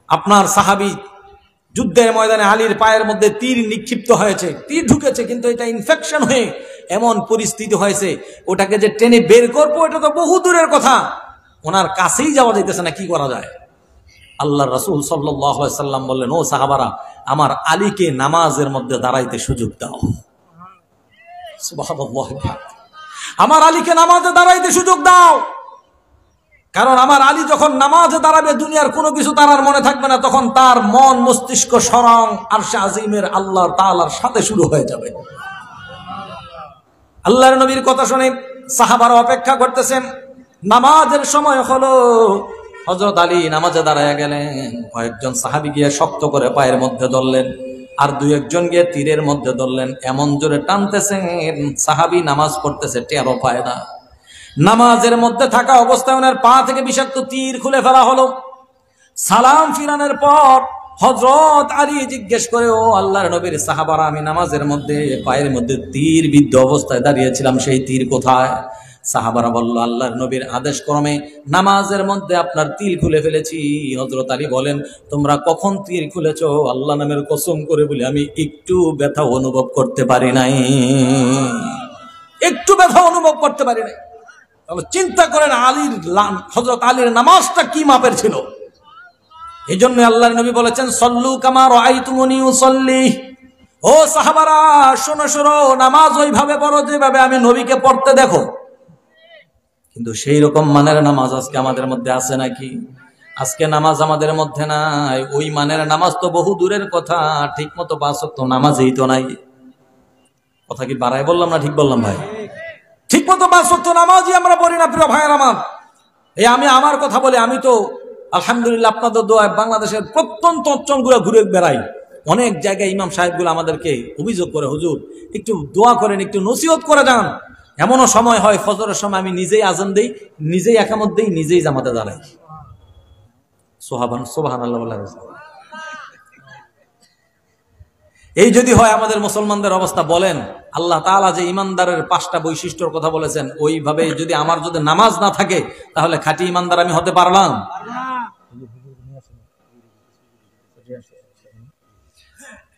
আপনার সাহাবী যুদ্ধের ময়দানে আলীর পায়ের মধ্যে তীর নিক্ষিপ্ত হয়েছে, তীর ঢুকেছে, কিন্তু এটা ইনফেকশন হয়ে এমন পরিস্থিতি হয়েছে, ওটাকে যে টেনে বের করবো এটা তো বহু দূরের কথা, ওনার কাছেই যাওয়া যাইতেছে না, কি করা যায়? আল্লাহর রাসূল সাল্লাল্লাহু আলাইহি সাল্লাম বললেন, ও সাহাবারা, আমার আলীকে নামাজের মধ্যে দাঁড়াইতে সুযোগ দাও। সুবহানাল্লাহ, আমার আলীকে নামাজে দাঁড়াইতে সুযোগ দাও। কারণ আমার আলী যখন নামাজে দাঁড়াবে, দুনিয়ার কোনো কিছু তার আর মনে থাকবে না, তখন তার মন মস্তিষ্ক স্বয়ং আরশে আজিমের আল্লাহ তাআলার সাথে শুরু হয়ে যাবে। আল্লাহর নবীর কথা শুনে সাহাবারা অপেক্ষা করতেছেন। নামাজের সময় হলো, হযরত আলী নামাজে দাঁড়ায় গেলেন। কয়েকজন সাহাবী গিয়ে শক্ত করে পায়ের মধ্যে ধরলেন, আর 2-1 গিয়ে তীরের মধ্যে ধরলেন। এমন জোরে টানতেছেন, সাহাবী নামাজ পড়তেছে, টেরও পায় না। নামাজের মধ্যে থাকা অবস্থায় ওনার পা থেকে বিষাক্ত তীর খুলে ফেলা হলো। সালাম ফিরানোর পর হযরত আলী জিজ্ঞেস করে, ও আল্লাহর নবীর সাহাবারা, আমি নামাজের মধ্যে পায়ের মধ্যে তীর বিদ্ধ অবস্থায় দাঁড়িয়েছিলাম, সেই তীর কোথায়? সাহাবারা বলল, আল্লাহর নবীর আদেশ ক্রমে নামাজের মধ্যে আপনার তীর খুলে ফেলেছি। হযরত আলী বলেন, তোমরা কখন তীর খুলেছো? আল্লাহ নামের কসম করে বলি, আমি একটু ব্যথা অনুভব করতে পারি নাই, একটু ব্যথা অনুভব করতে পারি নাই। চিন্তা করেন হযরত আলীর নামাজটা কি মাপের ছিল। এই জন্য আল্লাহর নবী বলেছেন, সল্লু কামা রাআইতুমুনি উসাল্লি। ও সাহাবারা, শোনো শোনো, নামাজ ওইভাবে পড়ো যেভাবে আমি নবীকে পড়তে দেখো। কিন্তু সেই রকম মানের নামাজ আজকে আমাদের মধ্যে আছে নাকি? আজকে নামাজ আমাদের মধ্যে নাই। ওই মানের নামাজ তো বহু দূরের কথা, ঠিক মতো 5 ওয়াক্ত নামাজই তো নাই। কথা কি বাড়ায় বললাম না ঠিক বললাম ভাই? ঠিক মতো 5 ওয়াক্ত নামাজই আমরা পড়ি না প্রিয় ভাইয়ের আমার। এই আমি আমার কথা বলে, আমি তো আলহামদুলিল্লাহ আপনাদের দোয়ায় বাংলাদেশের প্রত্যন্ত অঞ্চলগুলো ঘুরে বেড়াই। অনেক জায়গায় ইমাম সাহেবগুলো আমাদেরকে অভিযোগ করে, হুজুর একটু দোয়া করেন, একটু নসিহত করে যান। এমনও সময় হয় ফজরের সময় আমি নিজেই আজান দেই, নিজেই একামত দেই, নিজেই জামাতে দাঁড়াই। সুবহানাল্লাহ বলে। এই যদি হয় আমাদের মুসলমানদের অবস্থা, বলেন আল্লাহ তাআলা যে ইমানদারের 5টা বৈশিষ্ট্যের কথা বলেছেন, ওইভাবে যদি আমার যদি নামাজ না থাকে, তাহলে খাঁটি ইমানদার আমি হতে পারলাম?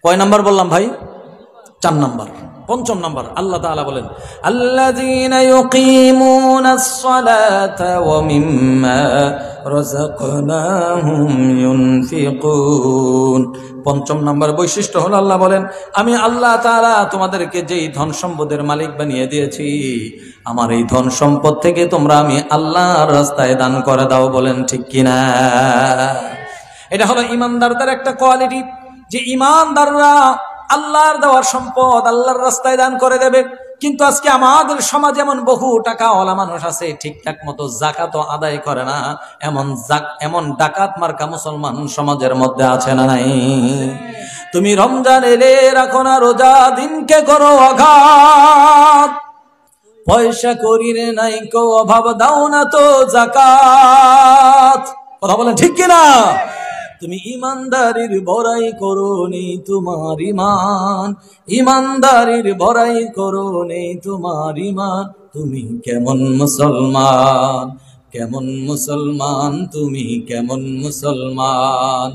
কয় নাম্বার বললাম ভাই? 4 নাম্বার। 5ম নাম্বার আল্লাহ তাআলা বলেন, আল্লাযীনা ইউকিমুনাস সালাতা ওয়া মিম্মা রাযাকনাহুম ইউনফিকুন। 5ম নাম্বার বৈশিষ্ট্য হলো, আল্লাহ বলেন, আমি আল্লাহ তাআলা তোমাদেরকে যেই ধন সম্পদের মালিক বানিয়ে দিয়েছি, আমার এই ধন সম্পদ থেকে তোমরা আমি আল্লাহর রাস্তায় দান করে দাও। বলেন ঠিক কিনা? এটা হলো ইমানদারদের একটা কোয়ালিটি, যে ইমানদাররা আল্লাহর দেওয়ার সম্পদ আল্লাহর রাস্তায় দান করে দেবে। কিন্তু আজকে আমাদের সমাজে এমন বহু টাকাওয়ালা মানুষ আছে, ঠিকঠাক মতো যাকাত আদায় করে না। এমন ডাকাত মার্কা মুসলমান সমাজের মধ্যে আছে না নাই? তুমি রমজান এলে রাখো না রোজা, দিনকে করো আঘাত, পয়সা করিরে নাই কো অভাব, দাও না তো যাকাত। কথা বলেন ঠিক কিনা? তুমি ইমানদারির বড়াই করো নেই তোমার ইমান, ইমানদারির বড়াই করো নেই তোমার ইমান। তুমি কেমন মুসলমান, কেমন মুসলমান, তুমি কেমন মুসলমান?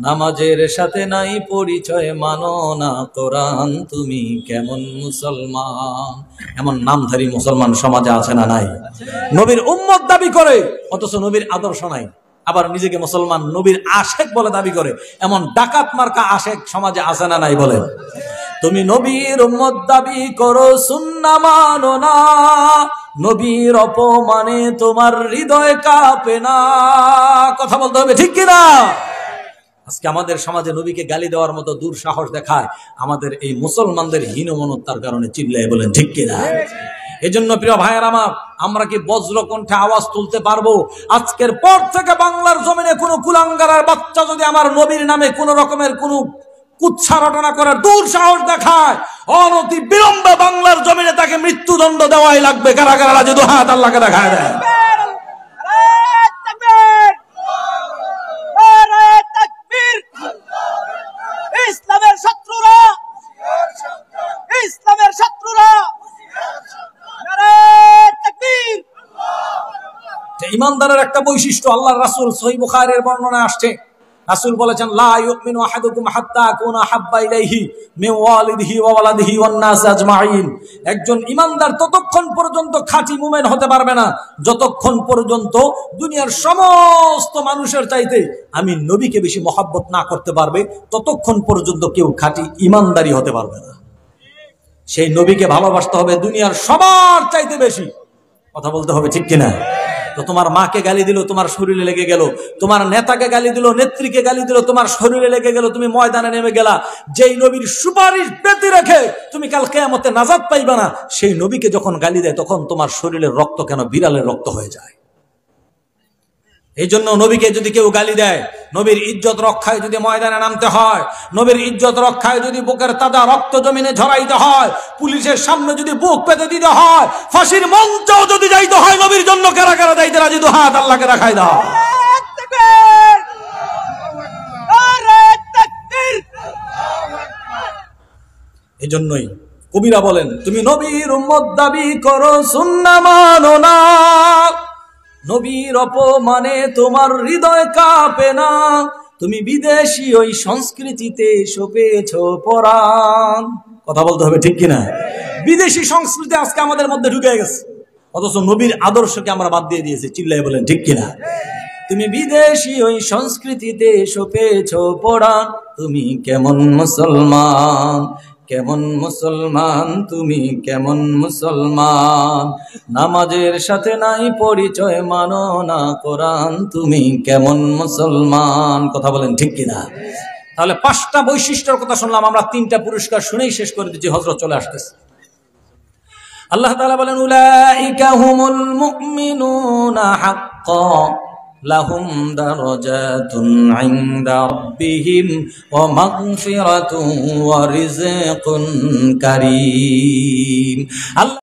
নামাজের সাথে নাই পরিচয়, মানো না কোরআন, তুমি কেমন মুসলমান? এমন নামধারী মুসলমান সমাজে আছে না নাই? নবীর উম্মত দাবি করে, অথচ নবীর আদর্শ নাই। আবার নিজেকে মুসলমান, নবীর আশেক বলে দাবি করে। এমন ডাকাত মার্কা আশেক সমাজে আছে না নাই? বলে। তুমি নবীর উম্মত দাবি করো, সুন্নাহ মানো না, নবীর অপমানে তোমার হৃদয় কাঁপে না। কথা বলতে হবে ঠিক কিনা? আজকে আমাদের সমাজে নবীকে গালি দেওয়ার মতো দুঃসাহস দেখায় আমাদের এই মুসলমানদের হীনমন্যতার কারণে। চিল্লায় বলেন ঠিক কিনা? এজন্য প্রিয় ভাইয়ের আমার, আমরা কি বজ্র কণ্ঠে আওয়াজ তুলতে পারবো? আজকের পর থেকে বাংলার জমিনে কোনো কুলাঙ্গারের বাচ্চা যদি আমার নবীর নামে কোন রকমের কোন কুৎসা রটনা করার দুঃসাহস দেখায়, অনতি বিলম্বে বাংলার জমিনে তাকে মৃত্যুদণ্ড দেওয়াই লাগবে। কারা কারা রাজি? দু হাত আল্লাহকে দেখায় দেয়। ইসলামের শত্রুরা, ইসলামের শত্রুরা, ইমানদারের একটা বৈশিষ্ট্য আল্লাহর রাসূল সহিহ বুখারীর বর্ণনায় আসছে। রাসূল বলেছেন, লা ইউমিনু আহাদুকুম হাত্তা আকুনা হাব্বা ইলাইহি মিন ওয়ালিদিহি ওয়া ওয়ালাদিহি ওয়ান নাস আজমাইন। একজন ইমানদার ততক্ষণ পর্যন্ত খাঁটি মুমিন হতে পারবে না, যতক্ষণ পর্যন্ত দুনিয়ার সমস্ত মানুষের চাইতে আমি নবীকে বেশি মহব্বত না করতে পারবে, ততক্ষণ পর্যন্ত কেউ খাঁটি ইমানদারি হতে পারবে না। সেই নবীকে ভালোবাসতে হবে দুনিয়ার সবার চাইতে বেশি। কথা বলতে হবে ঠিক কিনা? তো তোমার মাকে গালি দিল, তোমার শরীরে লেগে গেল। তোমার নেতাকে গালি দিল, নেত্রীকে গালি দিল, তোমার শরীরে লেগে গেল। তুমি ময়দানে নেমে গেলা। যেই নবীর সুপারিশ পেতে রেখে তুমি কাল কিয়ামতে নাজাত পাইবা না, সেই নবীকে যখন গালি দেয় তখন তোমার শরীরের রক্ত কেন বিড়ালের রক্ত হয়ে যায়। এই জন্য নবীকে যদি কেউ গালি দেয়, নবীর ইজ্জত রক্ষায় যদি ময়দানে নামতে হয়, নবীর ইজ্জত রক্ষায় যদি বুকের তাজা রক্ত জমিনে ঝরাইতে হয়, পুলিশের সামনে যদি বুক পেতে দিতে হয়, ফাঁসির মঞ্চেও যদি যাইতে হয়, নবীর জন্য কারা কারা যাইতে রাজি? দু হাত আল্লাহকে দেখাই দাও। এজন্যই কবিরা বলেন, তুমি নবীর উম্মত দাবি করো, সুন্নাহ মানো না, নবীর অপমানে তোমার হৃদয় কাঁপে না, তুমি বিদেশি ওই সংস্কৃতিতে সপেছ পরাণ। কথা বলতে হবে, ঠিক কিনা? বিদেশি সংস্কৃতি আজকে আমাদের মধ্যে ঢুকে গেছে, অথচ নবীর আদর্শকে আমরা বাদ দিয়ে দিয়েছি। চিল্লায় বলেন, ঠিক কিনা? তুমি বিদেশি ওই সংস্কৃতিতে সপেছ পরাণ, তুমি কেমন মুসলমান, কেমন মুসলমান, তুমি কেমন মুসলমান, নামাজের সাথে নাই পরিচয়, মানো না কোরআন, তুমি কেমন মুসলমান। কথা বলেন, ঠিক কিনা? তাহলে 5টা বৈশিষ্ট্যের কথা শুনলাম, আমরা 3টা পুরস্কার শুনেই শেষ করে দিচ্ছি, হযরত চলে আসতেছে। আল্লাহ তাআলা বলেন, উলাইকা হুমুল মুমিনুনা হাক্কান লাহুম দারাজাতুন ইনদা রাব্বিহিম ওয়া মাগফিরাতুন ওয়া রিজকুন কারীম।